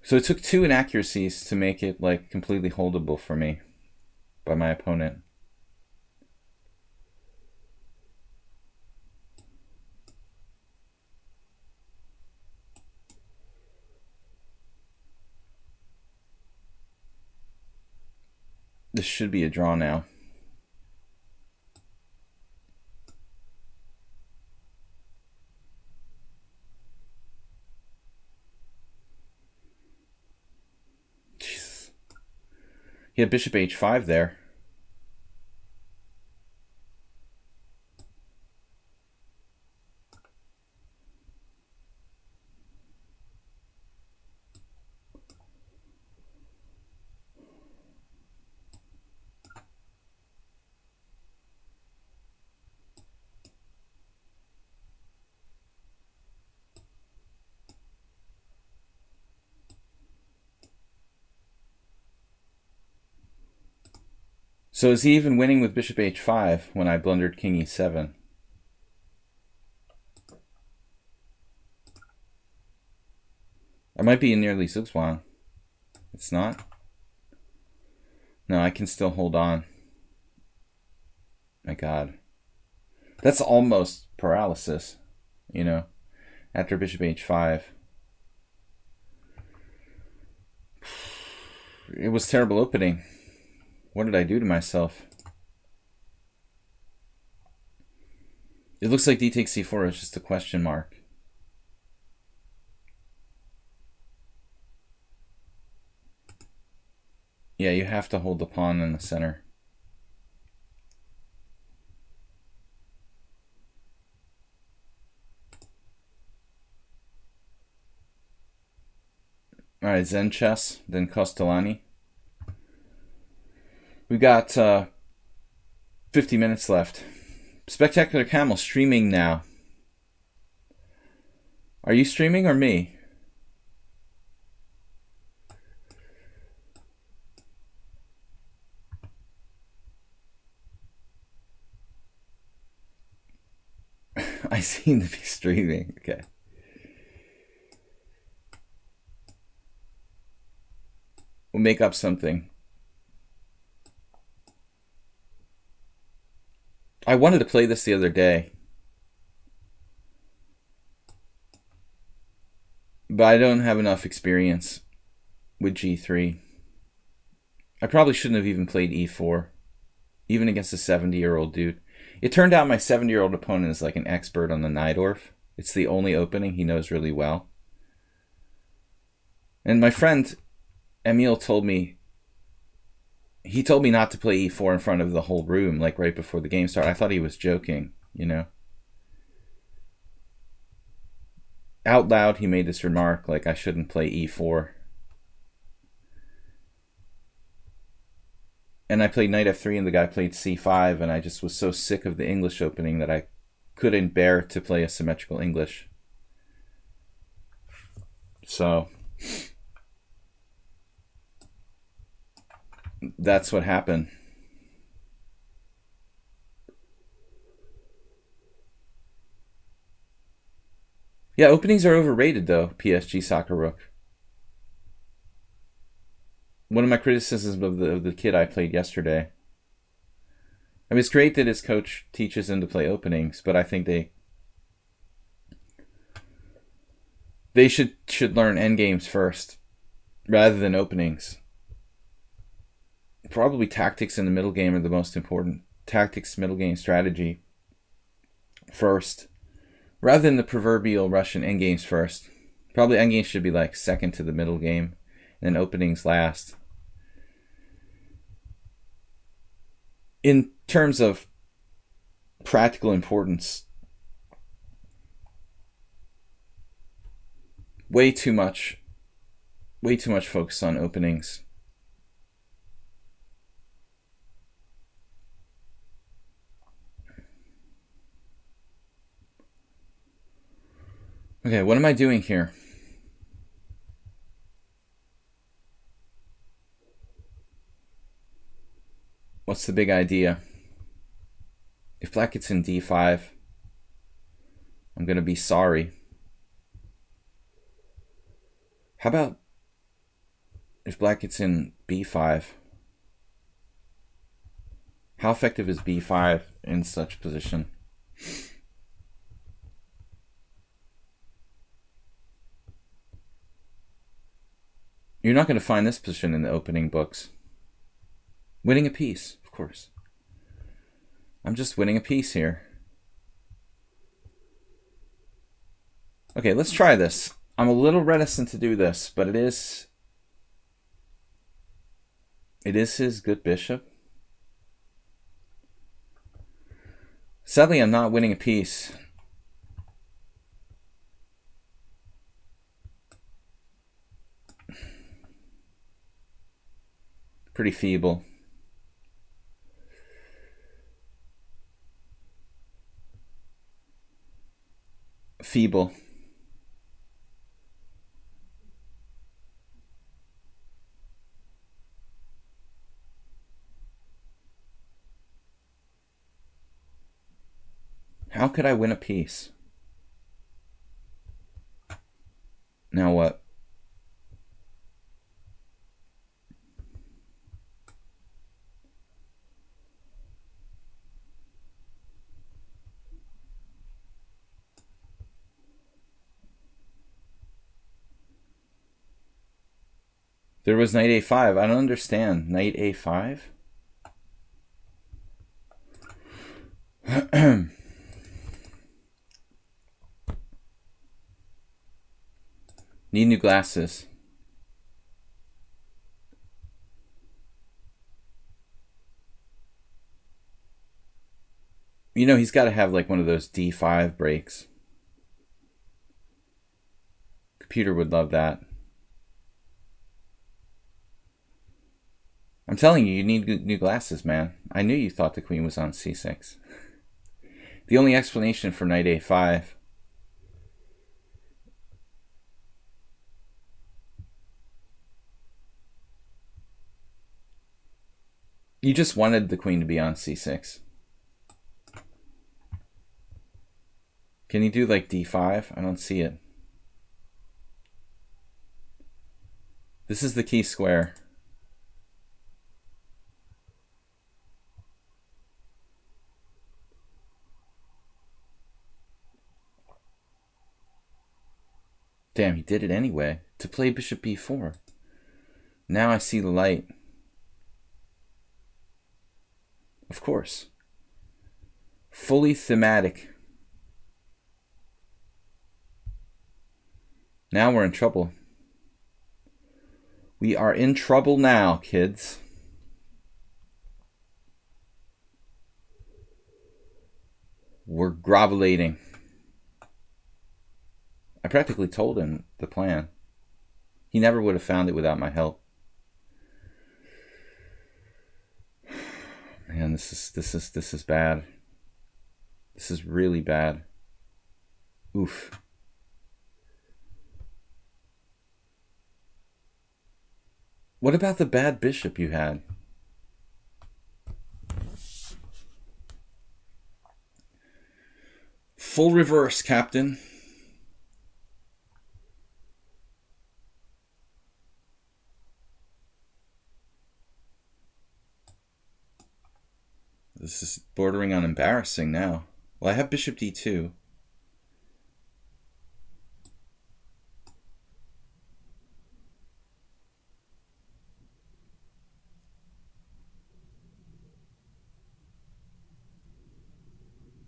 So it took 2 inaccuracies to make it like completely holdable for me by my opponent. This should be a draw now. Jesus. He had bishop h5 there. So is he even winning with bishop h5 when I blundered king e7? I might be in nearly Zugzwang. It's not? No, I can still hold on. My God. That's almost paralysis, you know, after bishop h5. It was terrible opening. What did I do to myself? It looks like d takes c4 is just a question mark. Yeah, you have to hold the pawn in the center. All right, Zen chess, then Castellani. We got 50 minutes left. Spectacular Camel streaming now. Are you streaming or me? I seem to be streaming. Okay. We'll make up something. I wanted to play this the other day, but I don't have enough experience with g3. I probably shouldn't have even played e4, even against a 70-year-old dude. It turned out my 70-year-old opponent is like an expert on the Najdorf. It's the only opening he knows really well. And my friend Emil told me, he told me not to play e4 in front of the whole room, like right before the game started. I thought he was joking, you know. Out loud, he made this remark, like I shouldn't play e4. And I played knight f3 and the guy played c5, and I just was so sick of the English opening that I couldn't bear to play a symmetrical English. So that's what happened. Yeah, openings are overrated though, PSG Soccer Rook. One of my criticisms of the kid I played yesterday. I mean, it's great that his coach teaches him to play openings, but I think they should learn endgames first rather than openings. Probably tactics in the middle game are the most important. Tactics, middle game strategy first, rather than the proverbial Russian endgames first. Probably endgames should be like second to the middle game, and then openings last. In terms of practical importance, way too much focus on openings. Okay, what am I doing here? What's the big idea? If black gets in d5, I'm going to be sorry. How about if black gets in b5? How effective is b5 in such position? You're not going to find this position in the opening books. Winning a piece, of course. I'm just winning a piece here. Okay, let's try this. I'm a little reticent to do this, but it is his good bishop. Sadly, I'm not winning a piece. Pretty feeble. Feeble. How could I win a piece? Now what? There was knight a5. I don't understand. Knight a5? Need new glasses. You know, he's got to have like one of those D5 breaks. Computer would love that. I'm telling you, you need new glasses, man. I knew you thought the queen was on c6. The only explanation for knight a5. You just wanted the queen to be on c6. Can you do like d5? I don't see it. This is the key square. Damn, he did it anyway. To play bishop b4. Now I see the light. Of course. Fully thematic. Now we're in trouble. We are in trouble now, kids. We're groveling. I practically told him the plan. He never would have found it without my help. Man, this is bad. This is really bad. Oof. What about the bad bishop you had? Full reverse, Captain. This is bordering on embarrassing now. Well, I have bishop d2.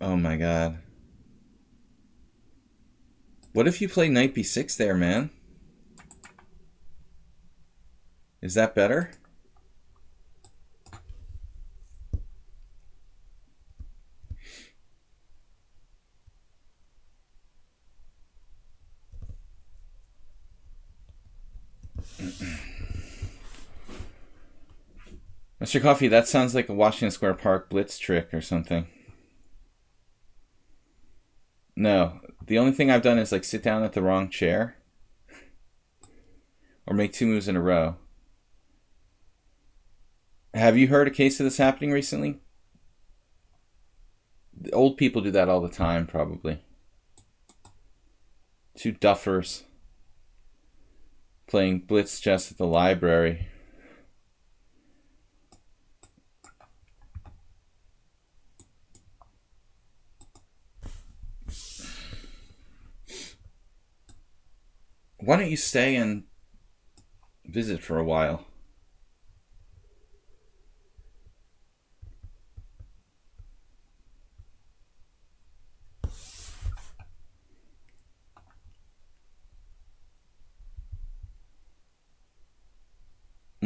Oh my god. What if you play knight b6 there, man? Is that better? Mr. Coffee, that sounds like a Washington Square Park Blitz trick or something. No, the only thing I've done is like sit down at the wrong chair or make two moves in a row. Have you heard a case of this happening recently? The old people do that all the time, probably. Two duffers playing Blitz chess at the library. Why don't you stay and visit for a while?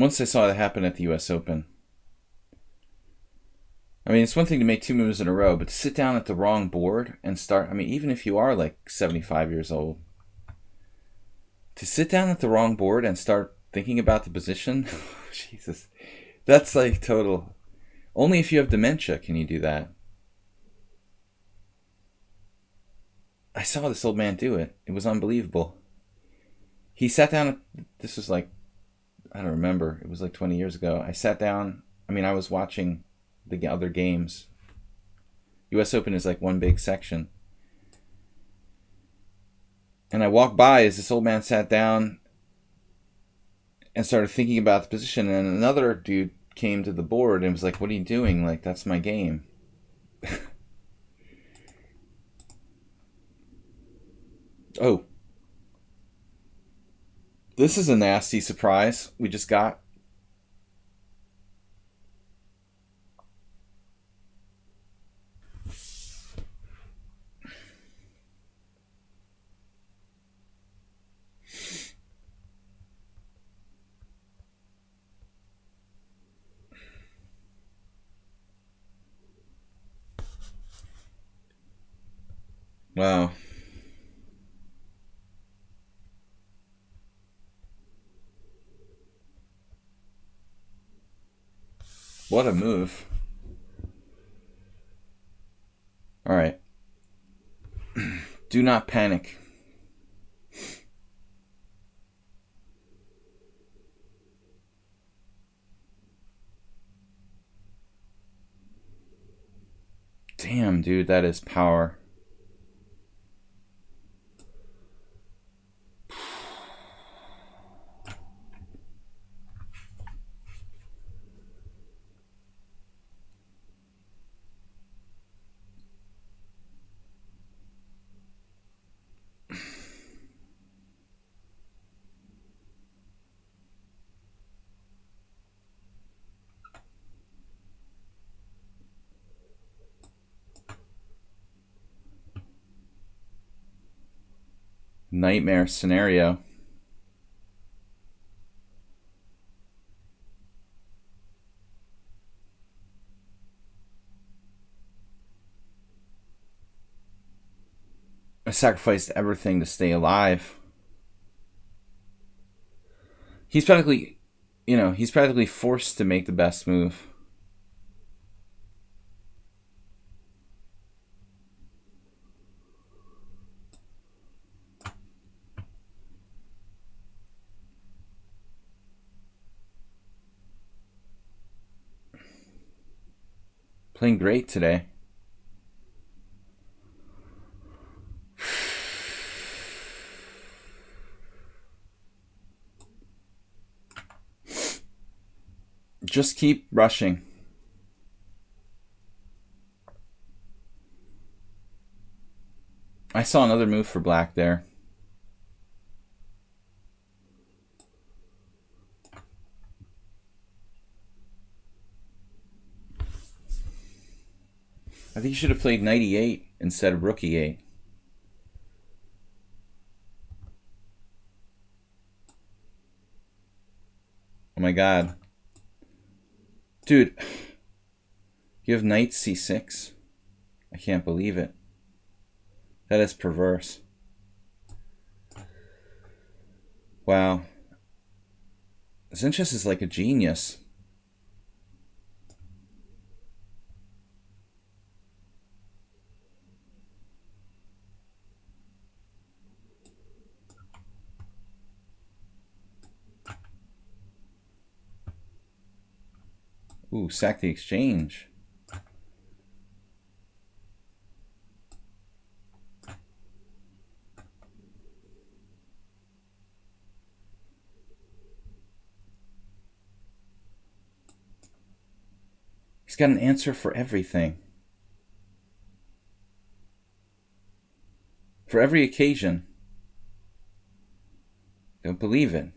Once I saw that happen at the U.S. Open. I mean, it's one thing to make 2 moves in a row, but to sit down at the wrong board and start... I mean, even if you are like 75 years old, to sit down at the wrong board and start thinking about the position, Jesus, that's like total... Only if you have dementia can you do that. I saw this old man do it. It was unbelievable. He sat down... This was like... I don't remember. It was like 20 years ago. I sat down... I mean, I was watching the other games. U.S. Open is like one big section. And I walked by as this old man sat down and started thinking about the position. And another dude came to the board and was like, "What are you doing? Like, that's my game." Oh. This is a nasty surprise we just got. Wow. What a move. All right. Do not panic. Damn, dude, that is power. Nightmare scenario. I sacrificed everything to stay alive. He's practically, he's practically forced to make the best move. Playing great today. Just keep rushing. I saw another move for black there. I think you should have played knight e8 instead of rook e8. Oh my god. Dude, you have knight c6? I can't believe it. That is perverse. Wow. Lichess is like a genius. Ooh, sack the exchange. He's got an answer for everything. For every occasion. Don't believe it.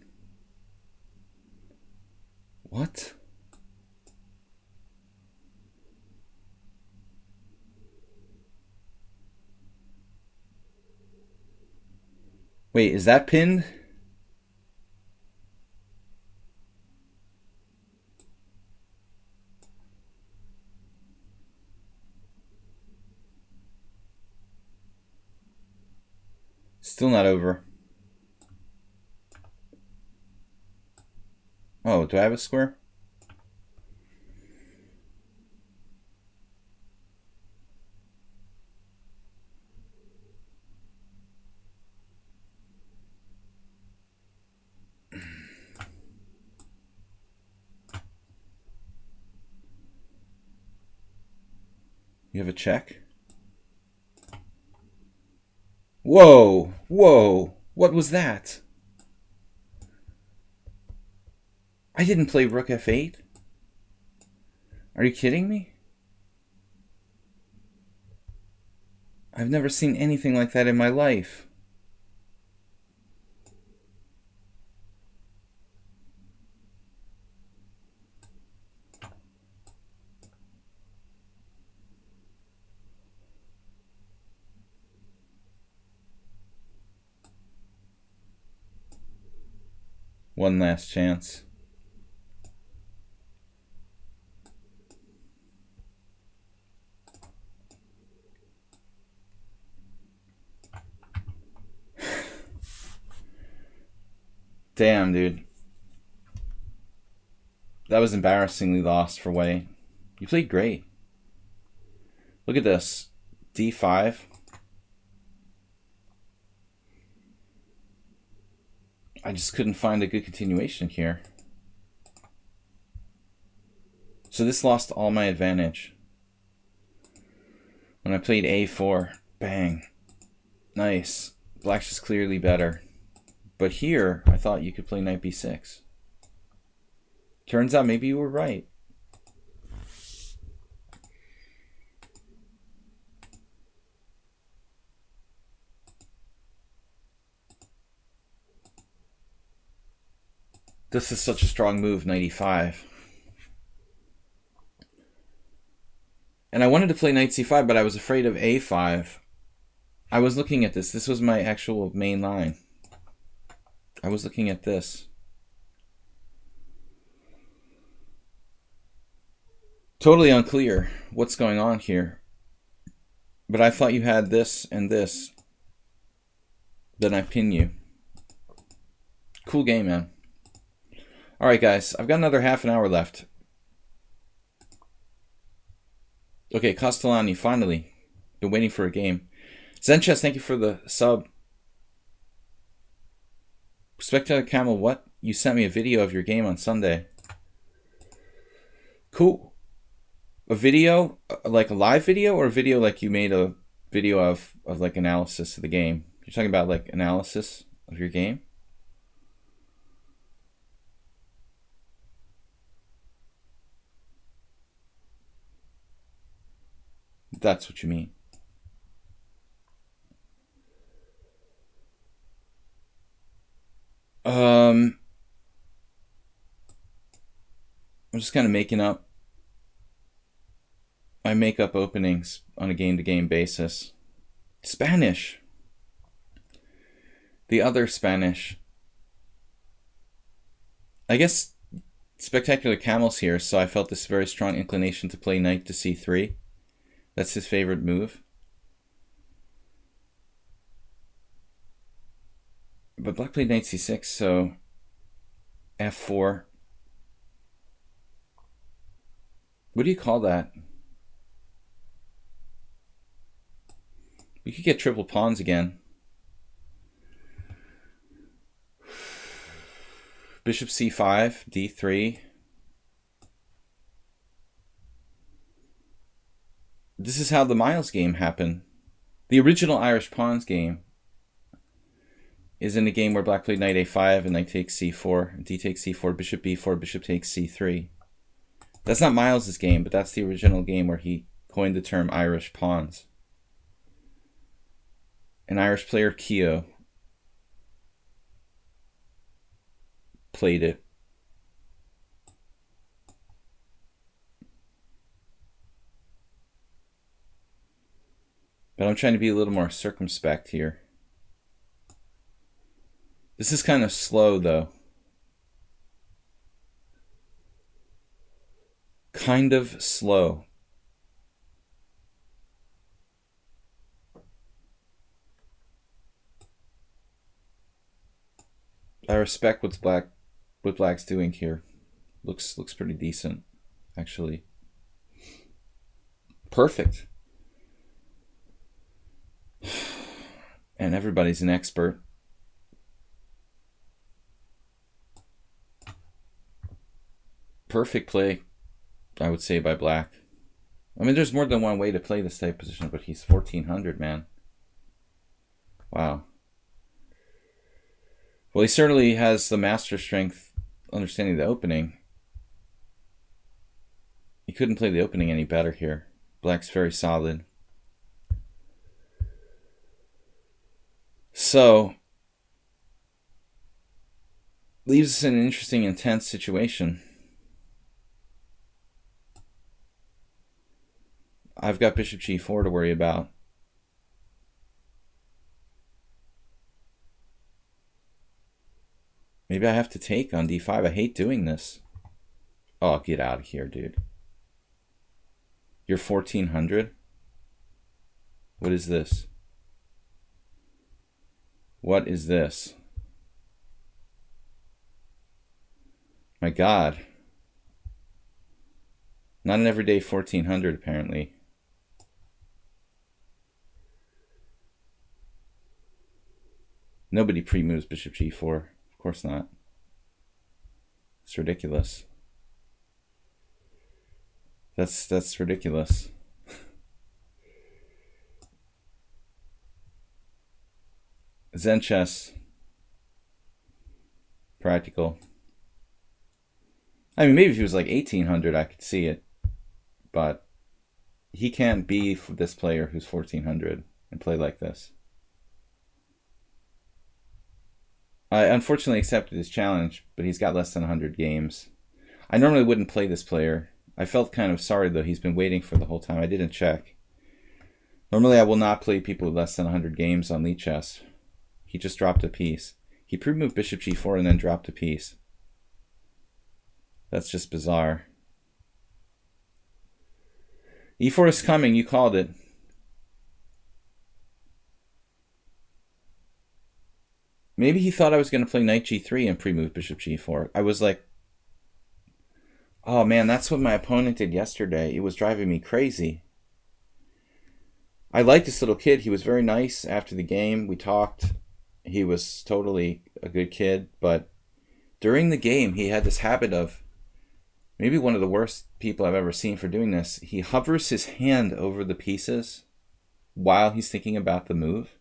What? Wait, is that pinned? Still not over. Oh, do I have a square? You have a check? Whoa! Whoa! What was that? I didn't play rook f8. Are you kidding me? I've never seen anything like that in my life. One last chance. Damn, dude. That was embarrassingly lost for white. You played great. Look at this. D5. I just couldn't find a good continuation here. So this lost all my advantage. When I played A4, bang. Nice. Black's just clearly better. But here, I thought you could play knight b6. Turns out maybe you were right. This is such a strong move, knight e5. And I wanted to play knight c5, but I was afraid of a5. I was looking at this. This was my actual main line. I was looking at this. Totally unclear what's going on here. But I thought you had this and this. Then I pin you. Cool game, man. Alright, guys. I've got another half an hour left. Okay, Castellani, finally. Been waiting for a game. Zenchess, thank you for the sub. Spectator Camel, what? You sent me a video of your game on Sunday. Cool. A video? Like a live video? Or a video like you made a video of like analysis of the game? You're talking about like analysis of your game? That's what you mean. I'm just kind of making up. I make up openings on a game-to-game basis. Spanish. The other Spanish. I guess Spectacular Camel's here, so I felt this very strong inclination to play knight to c3. That's his favorite move. But black played knight c6, so f4. What do you call that? We could get triple pawns again. Bishop c5, d3. This is how the Miles game happened. The original Irish Pawns game is in a game where black played knight a5 and knight takes c4, d takes c4, bishop b4, bishop takes c3. That's not Miles's game, but that's the original game where he coined the term Irish Pawns. An Irish player, Keogh, played it. But I'm trying to be a little more circumspect here. This is kind of slow, though. Kind of slow. I respect what Black's doing here. Looks pretty decent, actually. Perfect. And everybody's an expert. Perfect play, I would say, by Black. I mean, there's more than one way to play this type of position, but he's 1400, man. Wow. Well, he certainly has the master strength understanding the opening. He couldn't play the opening any better here. Black's very solid. So, leaves us in an interesting, intense situation. I've got bishop g4 to worry about. Maybe I have to take on d5. I hate doing this. Oh, get out of here, dude. You're 1400? What is this? What is this? My God. Not an everyday 1400, apparently. Nobody pre-moves bishop g4. Of course not. It's ridiculous. That's ridiculous. Zen chess. Practical. I mean, maybe if he was like 1800, I could see it. But he can't be this player who's 1400 and play like this. I unfortunately accepted his challenge, but he's got less than 100 games. I normally wouldn't play this player. I felt kind of sorry, though. He's been waiting for the whole time. I didn't check. Normally, I will not play people with less than 100 games on lichess. He just dropped a piece. He pre-moved bishop g4 and then dropped a piece. That's just bizarre. e4 is coming. You called it. Maybe he thought I was going to play knight g3 and pre-move bishop g4. I was like, oh man, that's what my opponent did yesterday. It was driving me crazy. I liked this little kid. He was very nice after the game. We talked. He was totally a good kid. But during the game, he had this habit of, maybe one of the worst people I've ever seen for doing this. He hovers his hand over the pieces while he's thinking about the move.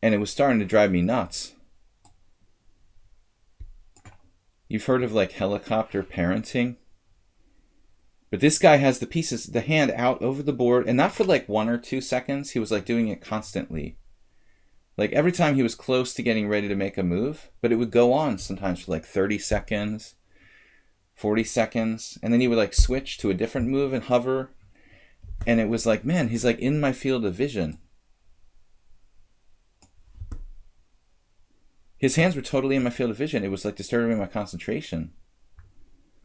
And it was starting to drive me nuts. You've heard of like helicopter parenting? But this guy has the pieces, the hand out over the board, and not for like 1 or 2 seconds. He was like doing it constantly. Like every time he was close to getting ready to make a move, but it would go on sometimes for like 30 seconds, 40 seconds, and then he would like switch to a different move and hover. And it was like, man, he's like in my field of vision. His hands were totally in my field of vision. It was like disturbing my concentration.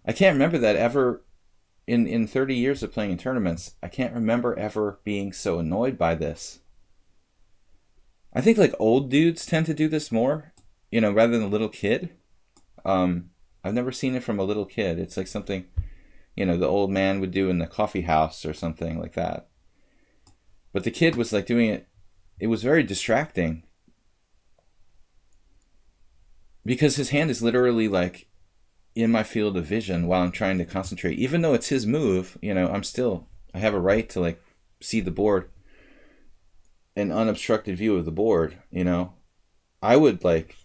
I can't remember that ever in 30 years of playing in tournaments. I can't remember ever being so annoyed by this. I think like old dudes tend to do this more, you know, rather than a little kid. I've never seen it from a little kid. It's like something, you know, the old man would do in the coffee house or something like that. But the kid was like doing it. It was very distracting. Because his hand is literally like in my field of vision while I'm trying to concentrate. Even though it's his move, you know, I have a right to like see the board, an unobstructed view of the board, you know. I would like,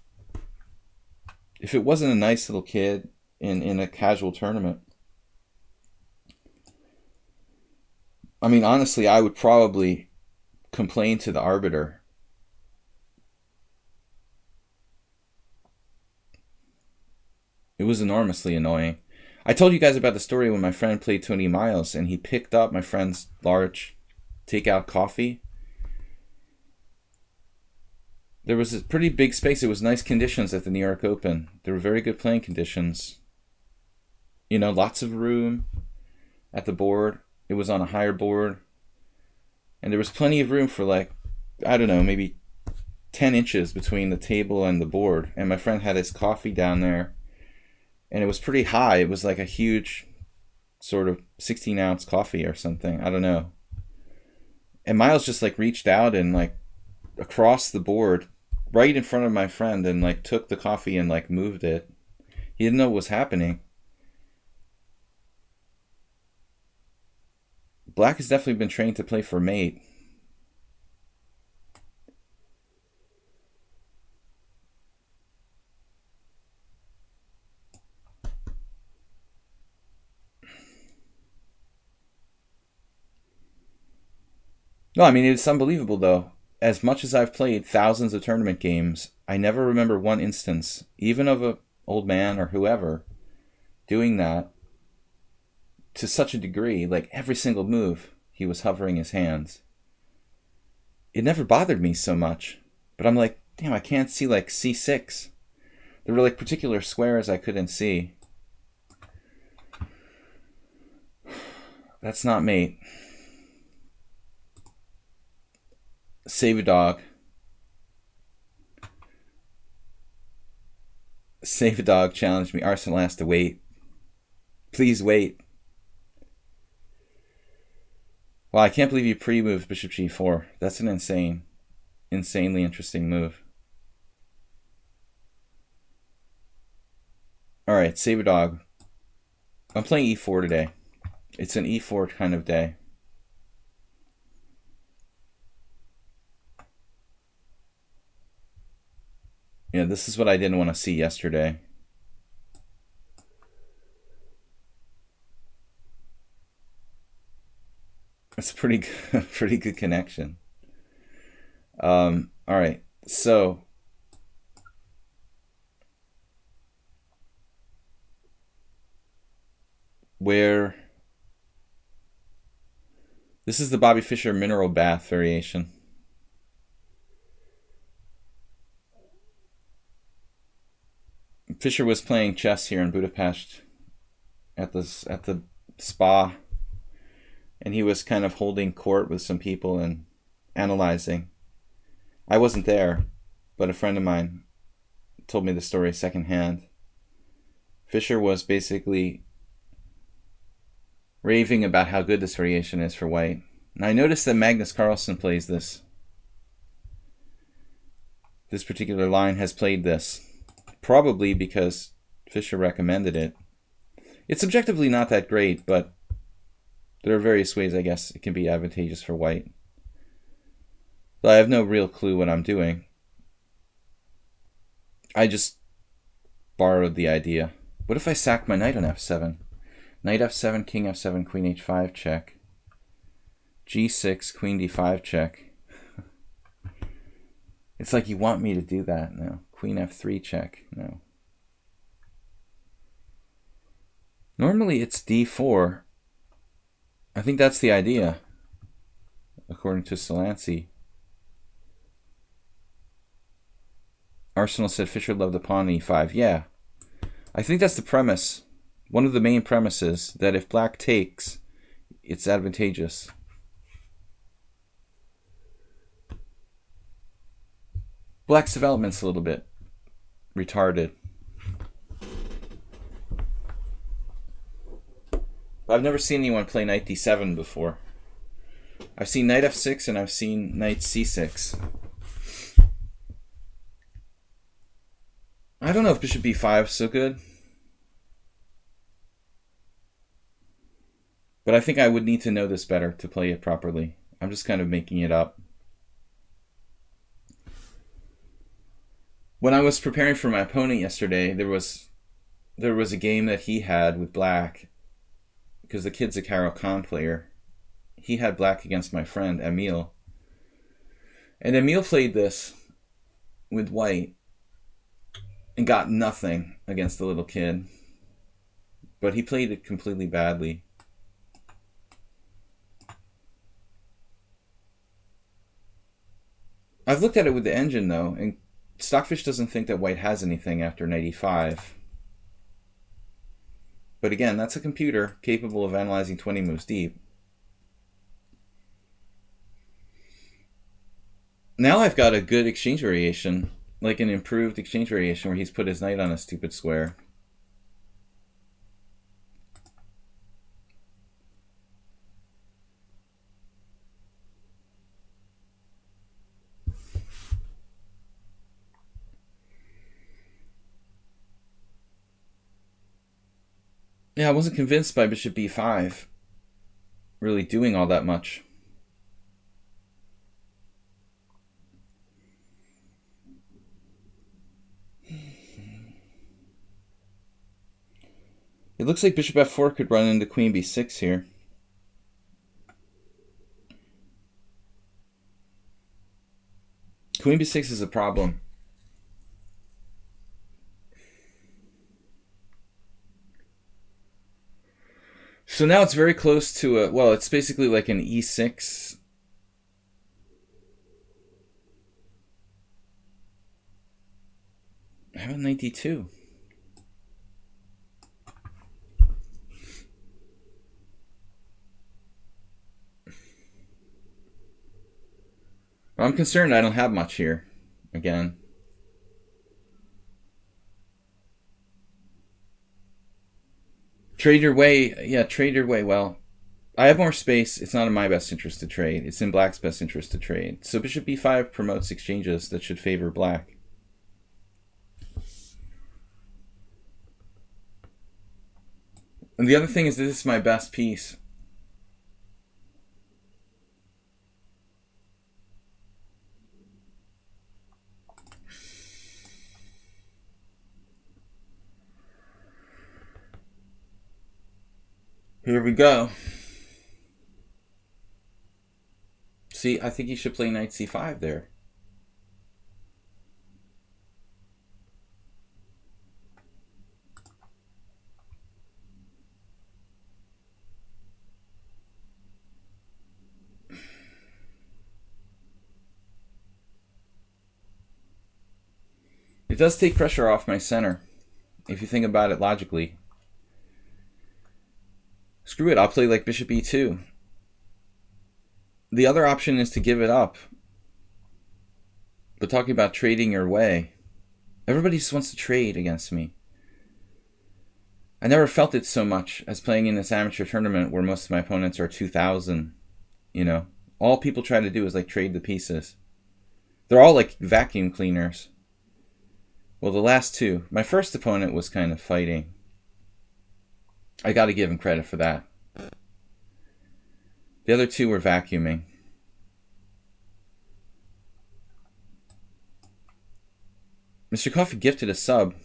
if it wasn't a nice little kid in a casual tournament, I mean, honestly, I would probably complain to the arbiter. It was enormously annoying. I told you guys about the story when my friend played Tony Miles and he picked up my friend's large takeout coffee. There was a pretty big space. It was nice conditions at the New York Open. There were very good playing conditions. You know, lots of room at the board. It was on a higher board. And there was plenty of room for like, I don't know, maybe 10 inches between the table and the board, and my friend had his coffee down there, and it was pretty high. It was like a huge sort of 16-ounce coffee or something. I don't know. And Miles just like reached out and like across the board right in front of my friend and like took the coffee and like moved it. He didn't know what was happening. Black has definitely been trained to play for mate. No, I mean, it's unbelievable though. As much as I've played thousands of tournament games, I never remember one instance, even of an old man or whoever, doing that to such a degree. Like every single move, he was hovering his hands. It never bothered me so much. But I'm like, damn, I can't see like C6. There were like particular squares I couldn't see. That's not mate. Save a dog. Save a dog challenged me. Arsenal has to wait. Please wait. Wow, I can't believe you pre-moved bishop g4. That's an insanely interesting move. Alright, save a dog. I'm playing e4 today. It's an e4 kind of day. Yeah, this is what I didn't want to see yesterday. It's a pretty good connection. All right, so where this is the Bobby Fischer mineral bath variation. Fischer was playing chess here in Budapest at the spa, and he was kind of holding court with some people and analyzing. I wasn't there, but a friend of mine told me the story secondhand. Fischer was basically raving about how good this variation is for white. And I noticed that Magnus Carlsen plays this. This particular line has played this. Probably because Fischer recommended it. It's objectively not that great, but there are various ways I guess it can be advantageous for white. But I have no real clue what I'm doing. I just borrowed the idea. What if I sack my knight on f7? Knight f7, king f7, queen h5 check. g6, queen d5 check. It's like you want me to do that now. Queen f3 check. No. Normally it's d4. I think that's the idea, according to Solancy. Arsenal said Fischer loved the pawn on e5. Yeah. I think that's the premise. One of the main premises, that if black takes, it's advantageous. Black's development's a little bit retarded. But I've never seen anyone play knight d7 before. I've seen knight f6 and I've seen knight c6. I don't know if bishop b5 is so good. But I think I would need to know this better to play it properly. I'm just kind of making it up. When I was preparing for my opponent yesterday, there was a game that he had with black, because the kid's a Caro Kann player. He had black against my friend, Emil. And Emil played this with white and got nothing against the little kid. But he played it completely badly. I've looked at it with the engine, though, and Stockfish doesn't think that white has anything after knight e5. But again, that's a computer capable of analyzing 20 moves deep. Now I've got a good exchange variation, like an improved exchange variation where he's put his knight on a stupid square. Yeah, I wasn't convinced by bishop b5 really doing all that much. It looks like bishop f4 could run into queen b6 here. Queen b6 is a problem. So now it's very close to a, well, it's basically like an e6. How about knight d2? Well, I'm concerned I don't have much here again. Trade your way. Yeah, trade your way. Well, I have more space. It's not in my best interest to trade. It's in black's best interest to trade. So bishop b5 promotes exchanges that should favor black. And the other thing is this is my best piece. Here we go. See, I think you should play knight c5 there. It does take pressure off my center, if you think about it logically. Screw it, I'll play like bishop e2. The other option is to give it up. But talking about trading your way, everybody just wants to trade against me. I never felt it so much as playing in this amateur tournament where most of my opponents are 2,000, you know. All people try to do is like trade the pieces. They're all like vacuum cleaners. Well, the last two, my first opponent was kind of fighting. I got to give him credit for that. The other two were vacuuming. Mr. Coffee gifted a sub.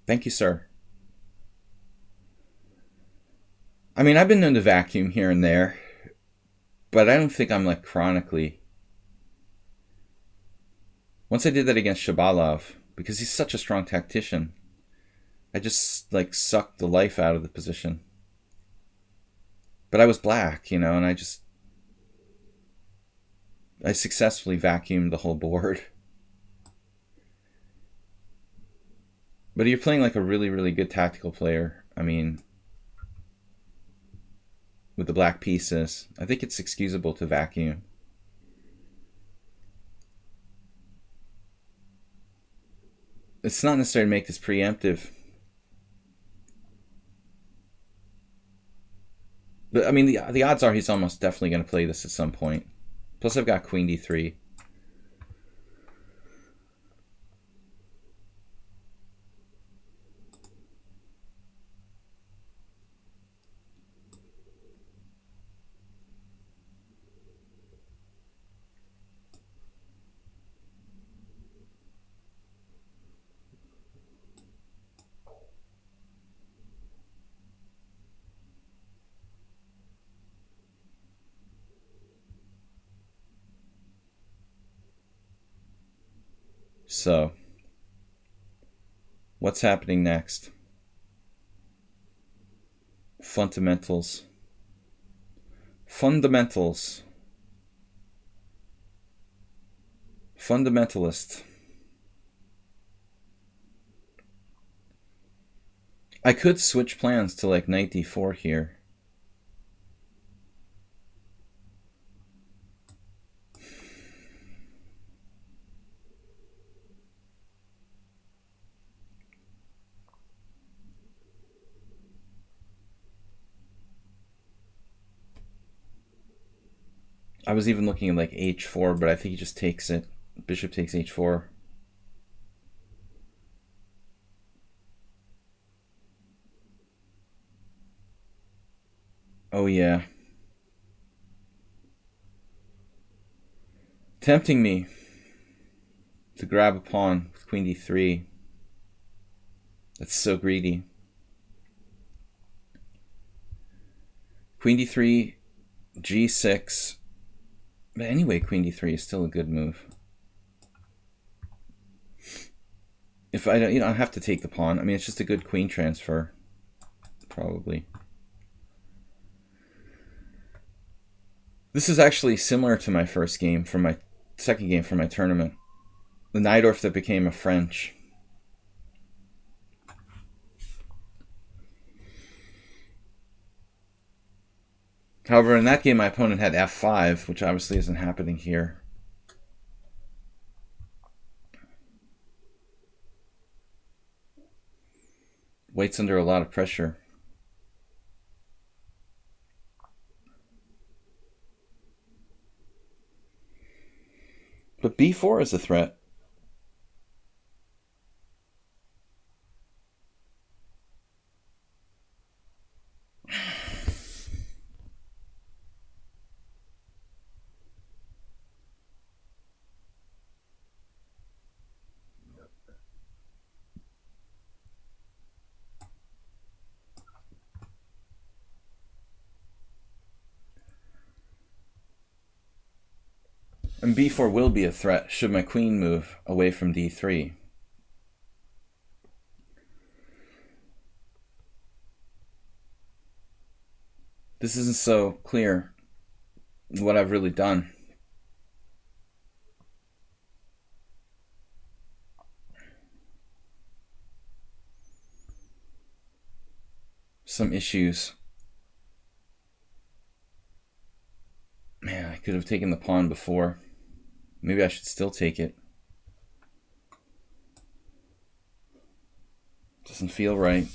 Thank you, sir. I mean, I've been known to vacuum here and there, but I don't think I'm like chronically. Once I did that against Shabalov, because he's such a strong tactician, I just like sucked the life out of the position. But I was black, you know, and I successfully vacuumed the whole board. But you're playing like a really, really good tactical player. I mean, with the black pieces, I think it's excusable to vacuum. It's not necessary to make this preemptive. But I mean, the odds are he's almost definitely going to play this at some point. Plus I've got queen d3. So, what's happening next? Fundamentals. Fundamentals. Fundamentalist. I could switch plans to like knight d4 here. I was even looking at like h4, but I think he just takes it. Bishop takes h4. Oh yeah. Tempting me to grab a pawn with queen d3. That's so greedy. Queen d3, g6. But anyway, queen d3 is still a good move. If I don't, I have to take the pawn. I mean, it's just a good queen transfer, probably. This is actually similar to my first game from my second game from my tournament. The Najdorf that became a French. However, in that game, my opponent had f5, which obviously isn't happening here. White's under a lot of pressure. But b4 is a threat. And b4 will be a threat should my queen move away from d3. This isn't so clear what I've really done. Some issues. Man, I could have taken the pawn before. Maybe I should still take it. Doesn't feel right.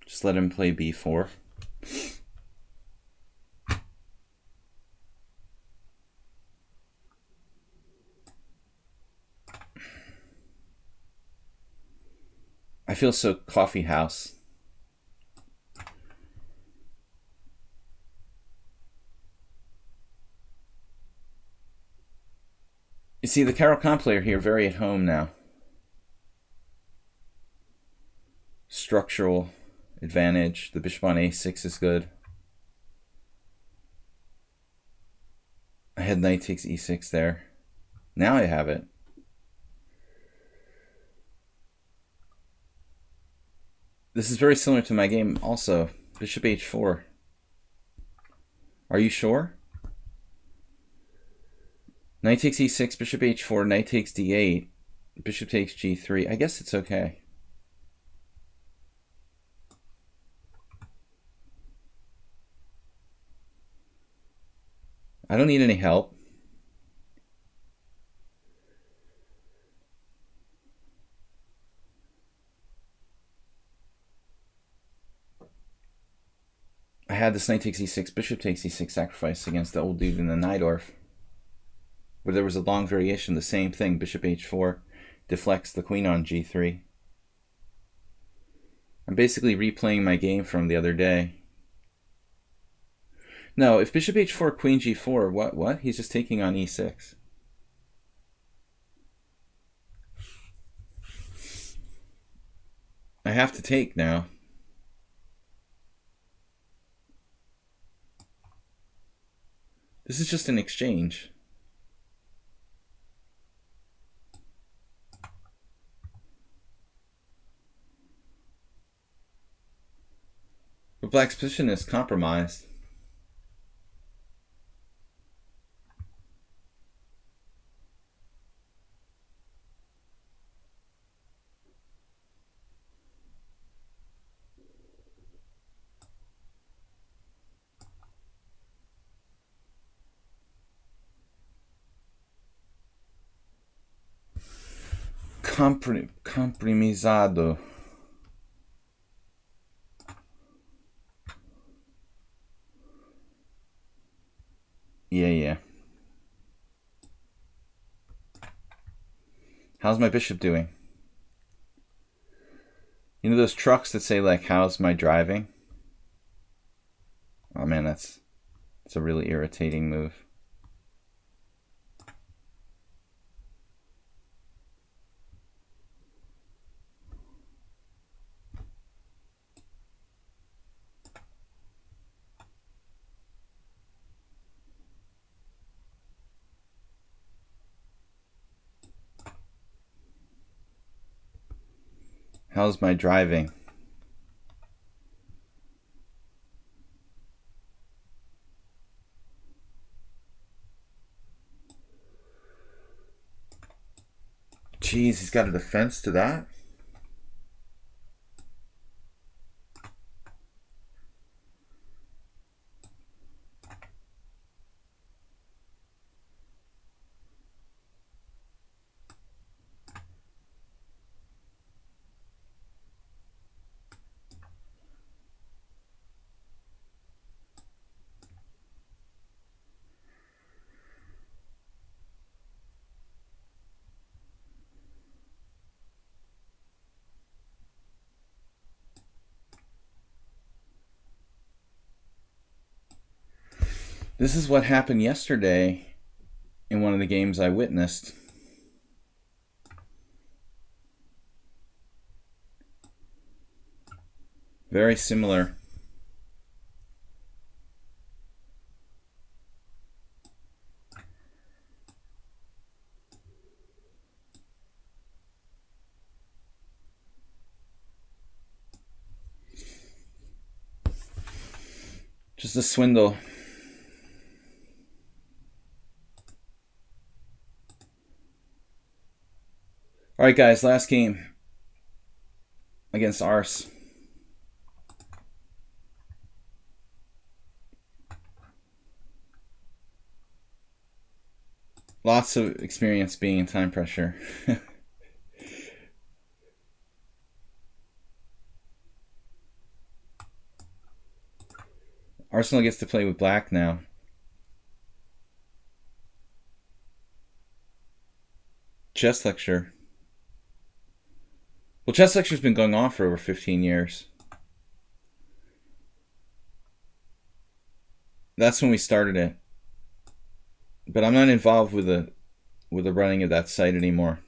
Just let him play b4. I feel so coffee house. You see, the Caro-Kann player here very at home now. Structural advantage. The bishop on a6 is good. I had knight takes e6 there. Now I have it. This is very similar to my game also. Bishop h4. Are you sure? Knight takes e6, bishop h4, knight takes d8, bishop takes g3. I guess it's okay. I don't need any help. I had this knight takes e6, bishop takes e6 sacrifice against the old dude in the Najdorf, where there was a long variation, the same thing. Bishop h4 deflects the queen on g3. I'm basically replaying my game from the other day. No, if bishop h4, queen g4, what? He's just taking on e6. I have to take now. This is just an exchange. But black's position is compromised. comprimizado. Yeah. How's my bishop doing? You know those trucks that say, like, how's my driving? Oh man, that's a really irritating move. How's my driving? Jeez, he's got a defense to that? This is what happened yesterday in one of the games I witnessed. Very similar. Just a swindle. All right, guys, last game against Ars. Lots of experience being in time pressure. Arsenal gets to play with black now. Chess lecture. Well, chess lecture's been going on for over 15 years. That's when we started it. But I'm not involved with the running of that site anymore.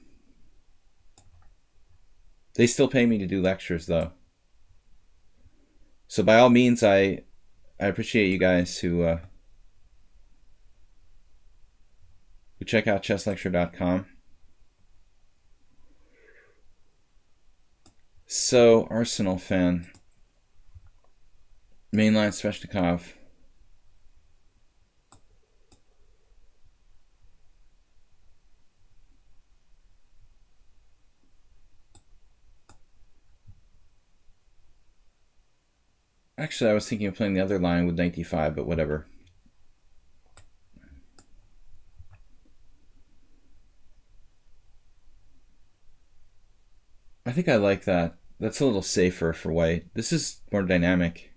They still pay me to do lectures, though. So by all means, I appreciate you guys who check out chesslecture.com. So, Arsenal fan. Mainline Sveshnikov. Actually, I was thinking of playing the other line with knight d5, but whatever. I think I like that. That's a little safer for white. This is more dynamic.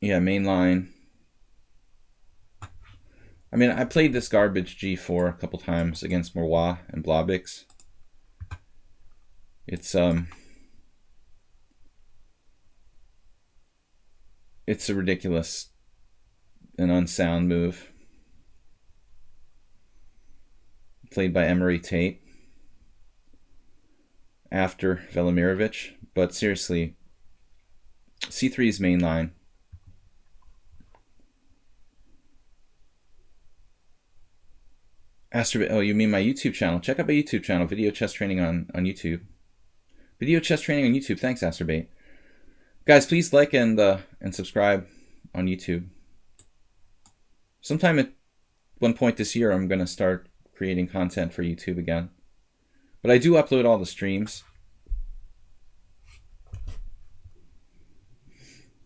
Yeah, main line. I mean, I played this garbage g4 a couple times against Morwa and Blobix. It's a ridiculous and unsound move. Played by Emery Tate after Velimirovich, but seriously, c3 is main line. Oh, you mean my YouTube channel? Check out my YouTube channel, Video Chess Training on YouTube. Video Chess Training on YouTube. Thanks, Asterbait. Guys, please like and subscribe on YouTube. Sometime at one point this year, I'm going to start creating content for YouTube again. But I do upload all the streams.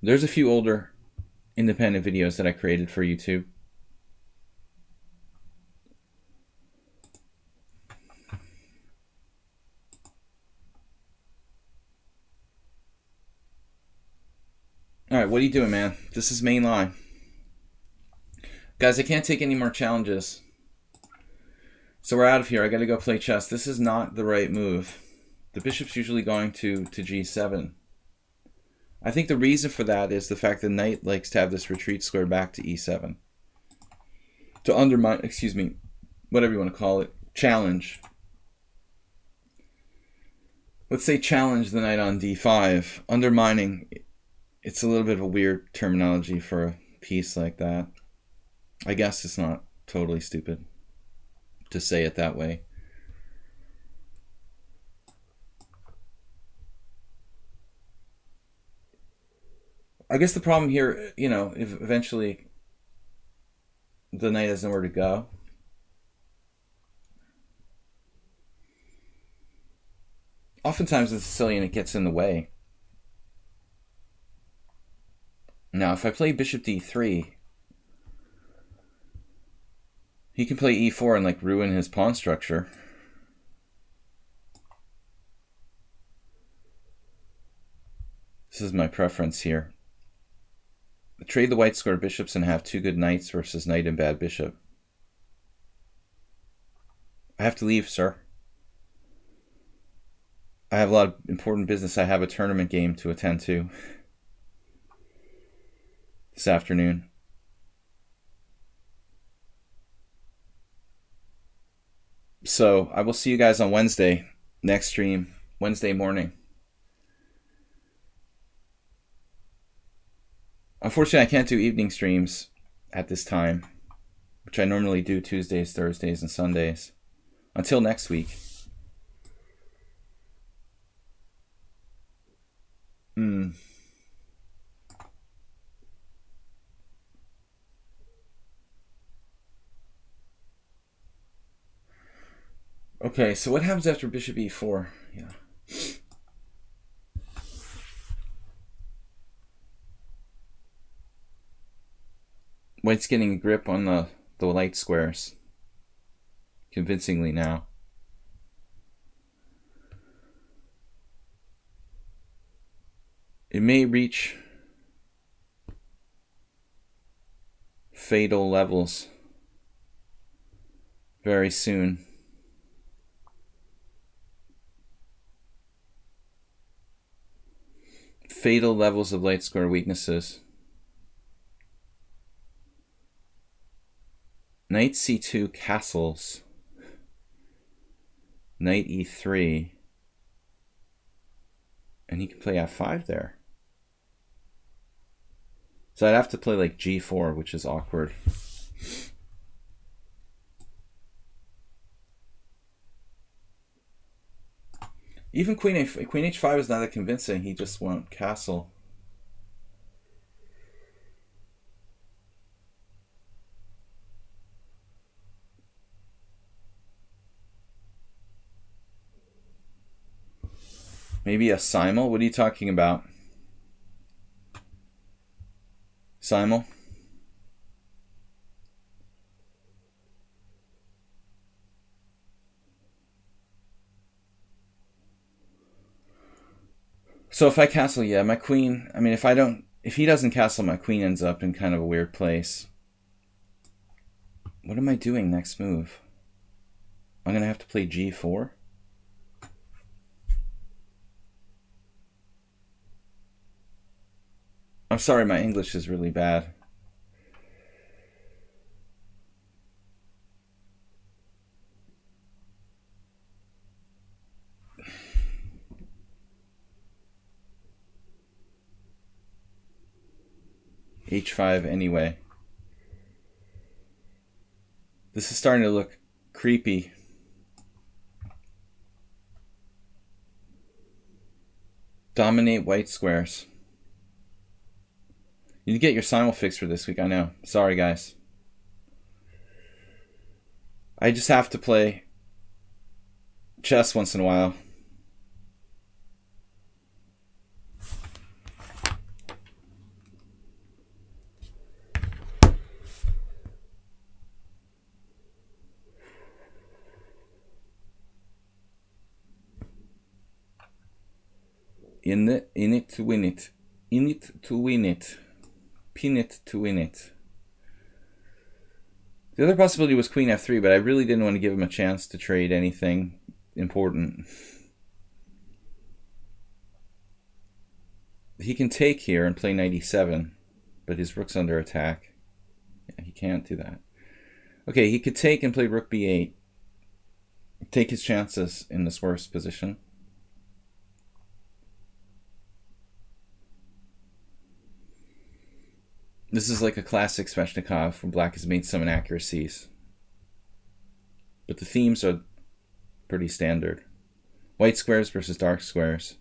There's a few older independent videos that I created for YouTube. Alright, what are you doing, man? This is main line. Guys, I can't take any more challenges. So we're out of here. I gotta go play chess. This is not the right move. The bishop's usually going to g7. I think the reason for that is the fact that knight likes to have this retreat square back to e7. To undermine, excuse me, whatever you want to call it, challenge. Let's say challenge the knight on d5. Undermining, it's a little bit of a weird terminology for a piece like that. I guess it's not totally stupid to say it that way. I guess the problem here, you know, if eventually the knight has nowhere to go. Oftentimes the Sicilian, it gets in the way. Now, if I play bishop d3, he can play e4 and like ruin his pawn structure. This is my preference here. Trade the white square bishops and have two good knights versus knight and bad bishop. I have to leave, sir. I have a lot of important business. I have a tournament game to attend to this afternoon. So I will see you guys on Wednesday, next stream, Wednesday morning. Unfortunately, I can't do evening streams at this time, which I normally do Tuesdays, Thursdays, and Sundays. Until next week. Okay, so what happens after bishop e4? Yeah. White's getting a grip on the light squares. Convincingly now. It may reach fatal levels very soon. Fatal levels of light square weaknesses. Knight c2 castles. Knight e3. And he can play f5 there. So I'd have to play like g4, which is awkward. Even queen h5 is not that convincing. He just won't castle. Maybe a simul? What are you talking about? Simul? So if I castle, yeah, my queen, I mean, if he doesn't castle, my queen ends up in kind of a weird place. What am I doing next move? I'm going to have to play g4. I'm sorry, my English is really bad. h5 anyway. This is starting to look creepy. Dominate white squares. You need to get your simul fix for this week, I know. Sorry, guys. I just have to play chess once in a while. In it to win it. In it to win it. Pin it to win it. The other possibility was queen f3, but I really didn't want to give him a chance to trade anything important. He can take here and play knight e7, but his rook's under attack. Yeah, he can't do that. Okay, he could take and play rook b8. Take his chances in this worst position. This is like a classic Sveshnikov where black has made some inaccuracies. But the themes are pretty standard. White squares versus dark squares.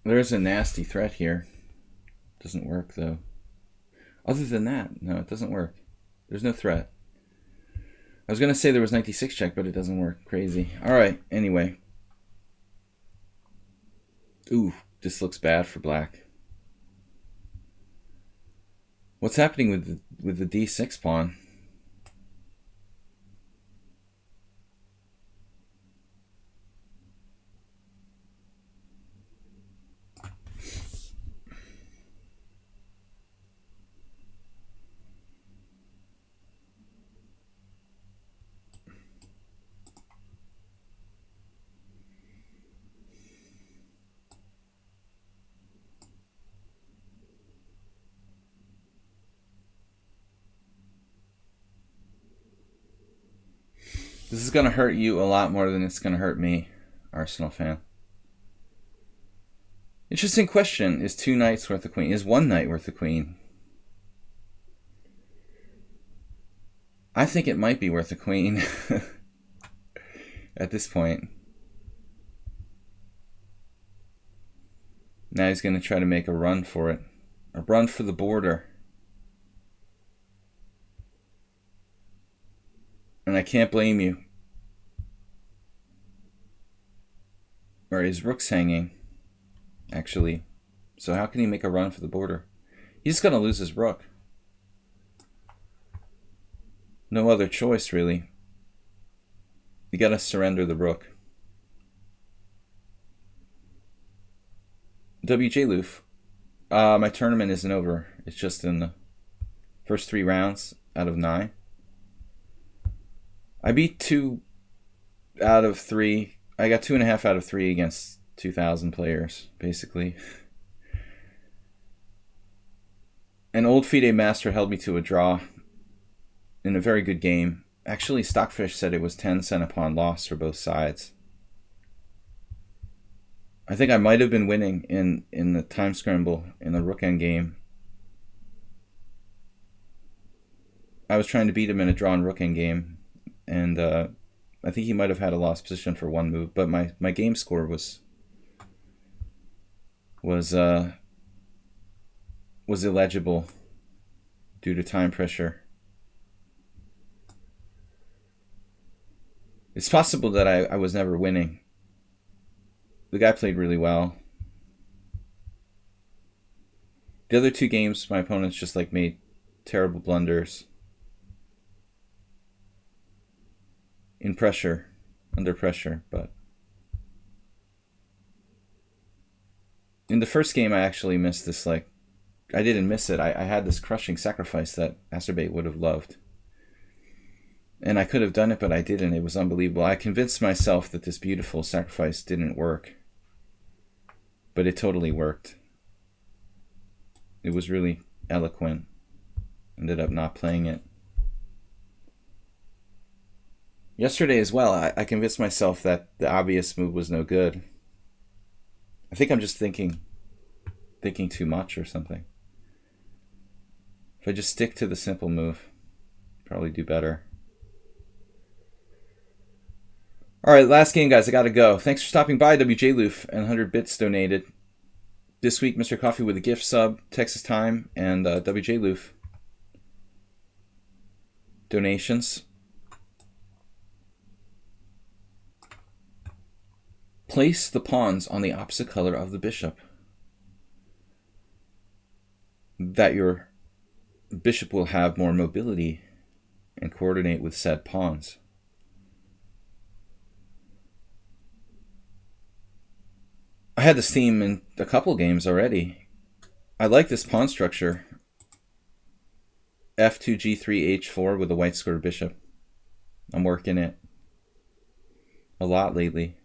There's a nasty threat here. Doesn't work though. Other than that, no, it doesn't work. There's no threat. I was going to say there was 96 check, but it doesn't work. Crazy. All right, anyway. Ooh, this looks bad for black. What's happening with the d6 pawn? This is going to hurt you a lot more than it's going to hurt me, Arsenal fan. Interesting question. Is 2 knights worth a queen? Is 1 knight worth a queen? I think it might be worth a queen at this point. Now he's going to try to make a run for it. A run for the border. And I can't blame you. Or his rook's hanging, actually. So how can he make a run for the border? He's going to lose his rook. No other choice, really. You got to surrender the rook. WJ Loof. My tournament isn't over. It's just in the first 3 rounds out of 9. I beat 2 out of 3. I got 2.5 out of 3 against 2,000 players, basically. An old FIDE master held me to a draw in a very good game. Actually, Stockfish said it was 10 cent upon loss for both sides. I think I might have been winning in the time scramble in the rook end game. I was trying to beat him in a drawn rook end game, and I think he might have had a lost position for 1 move, but my game score was illegible due to time pressure. It's possible that I was never winning. The guy played really well. The other 2 games, my opponents just like made terrible blunders. In pressure, under pressure, but in the first game I actually missed this, like, I didn't miss it. I had this crushing sacrifice that Azerbaijan would have loved. And I could have done it, but I didn't. It was unbelievable. I convinced myself that this beautiful sacrifice didn't work. But it totally worked. It was really eloquent. Ended up not playing it. Yesterday as well, I convinced myself that the obvious move was no good. I think I'm just thinking too much or something. If I just stick to the simple move, probably do better. Alright, last game, guys. I gotta go. Thanks for stopping by, WJ Loof, and 100 bits donated. This week, Mr. Coffee with a gift sub, Texas Time, and WJ Loof. Donations. Place the pawns on the opposite color of the bishop. That your bishop will have more mobility and coordinate with said pawns. had this theme in a couple games already. I like this pawn structure. F2, G3, H4 with a white square bishop. I'm working it a lot lately.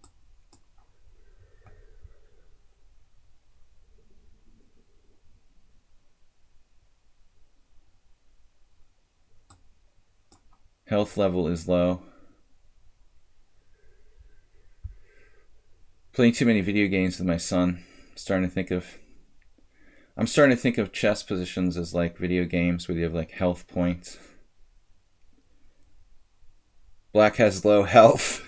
Health level is low. Playing too many video games with my son. I'm starting to think of chess positions as like video games where you have like health points. Black has low health.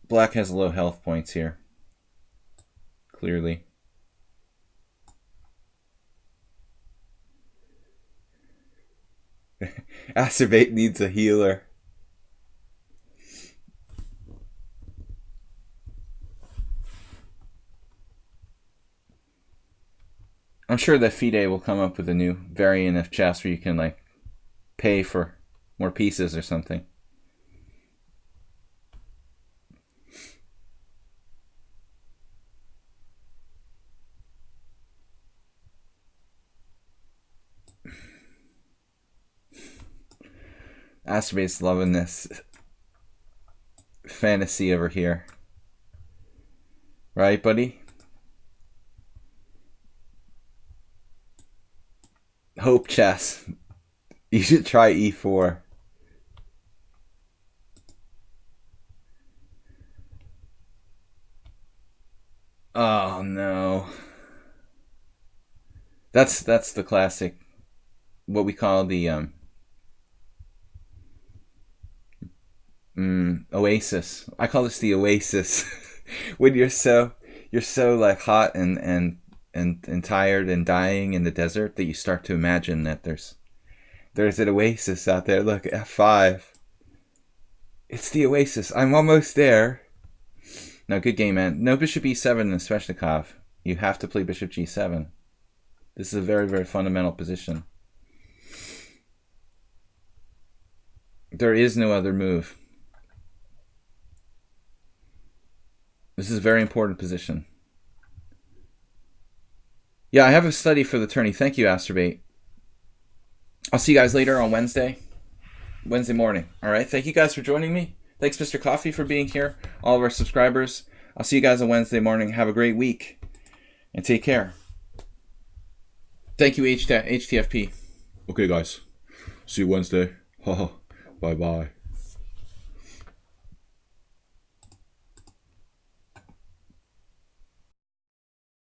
Black has low health points here. Clearly. Acerbate needs a healer. I'm sure that FIDE will come up with a new variant of chess where you can like pay for more pieces or something. Acerbate's loving this fantasy over here. Right, buddy? Hope chess. You should try E4. Oh no. That's the classic, what we call the oasis. I call this the oasis. When you're so like hot and tired and dying in the desert that you start to imagine that there's an oasis out there. Look, F5. It's the oasis. I'm almost there. No, good game, man. No bishop E7 in Sveshnikov. You have to play bishop G7. This is a very, very fundamental position. There is no other move. This is a very important position. Yeah, I have a study for the tourney. Thank you, Asterbate. I'll see you guys later on Wednesday morning. All right. Thank you guys for joining me. Thanks, Mr. Coffee, for being here. All of our subscribers. I'll see you guys on Wednesday morning. Have a great week and take care. Thank you, HTFP. Okay, guys. See you Wednesday. Bye-bye.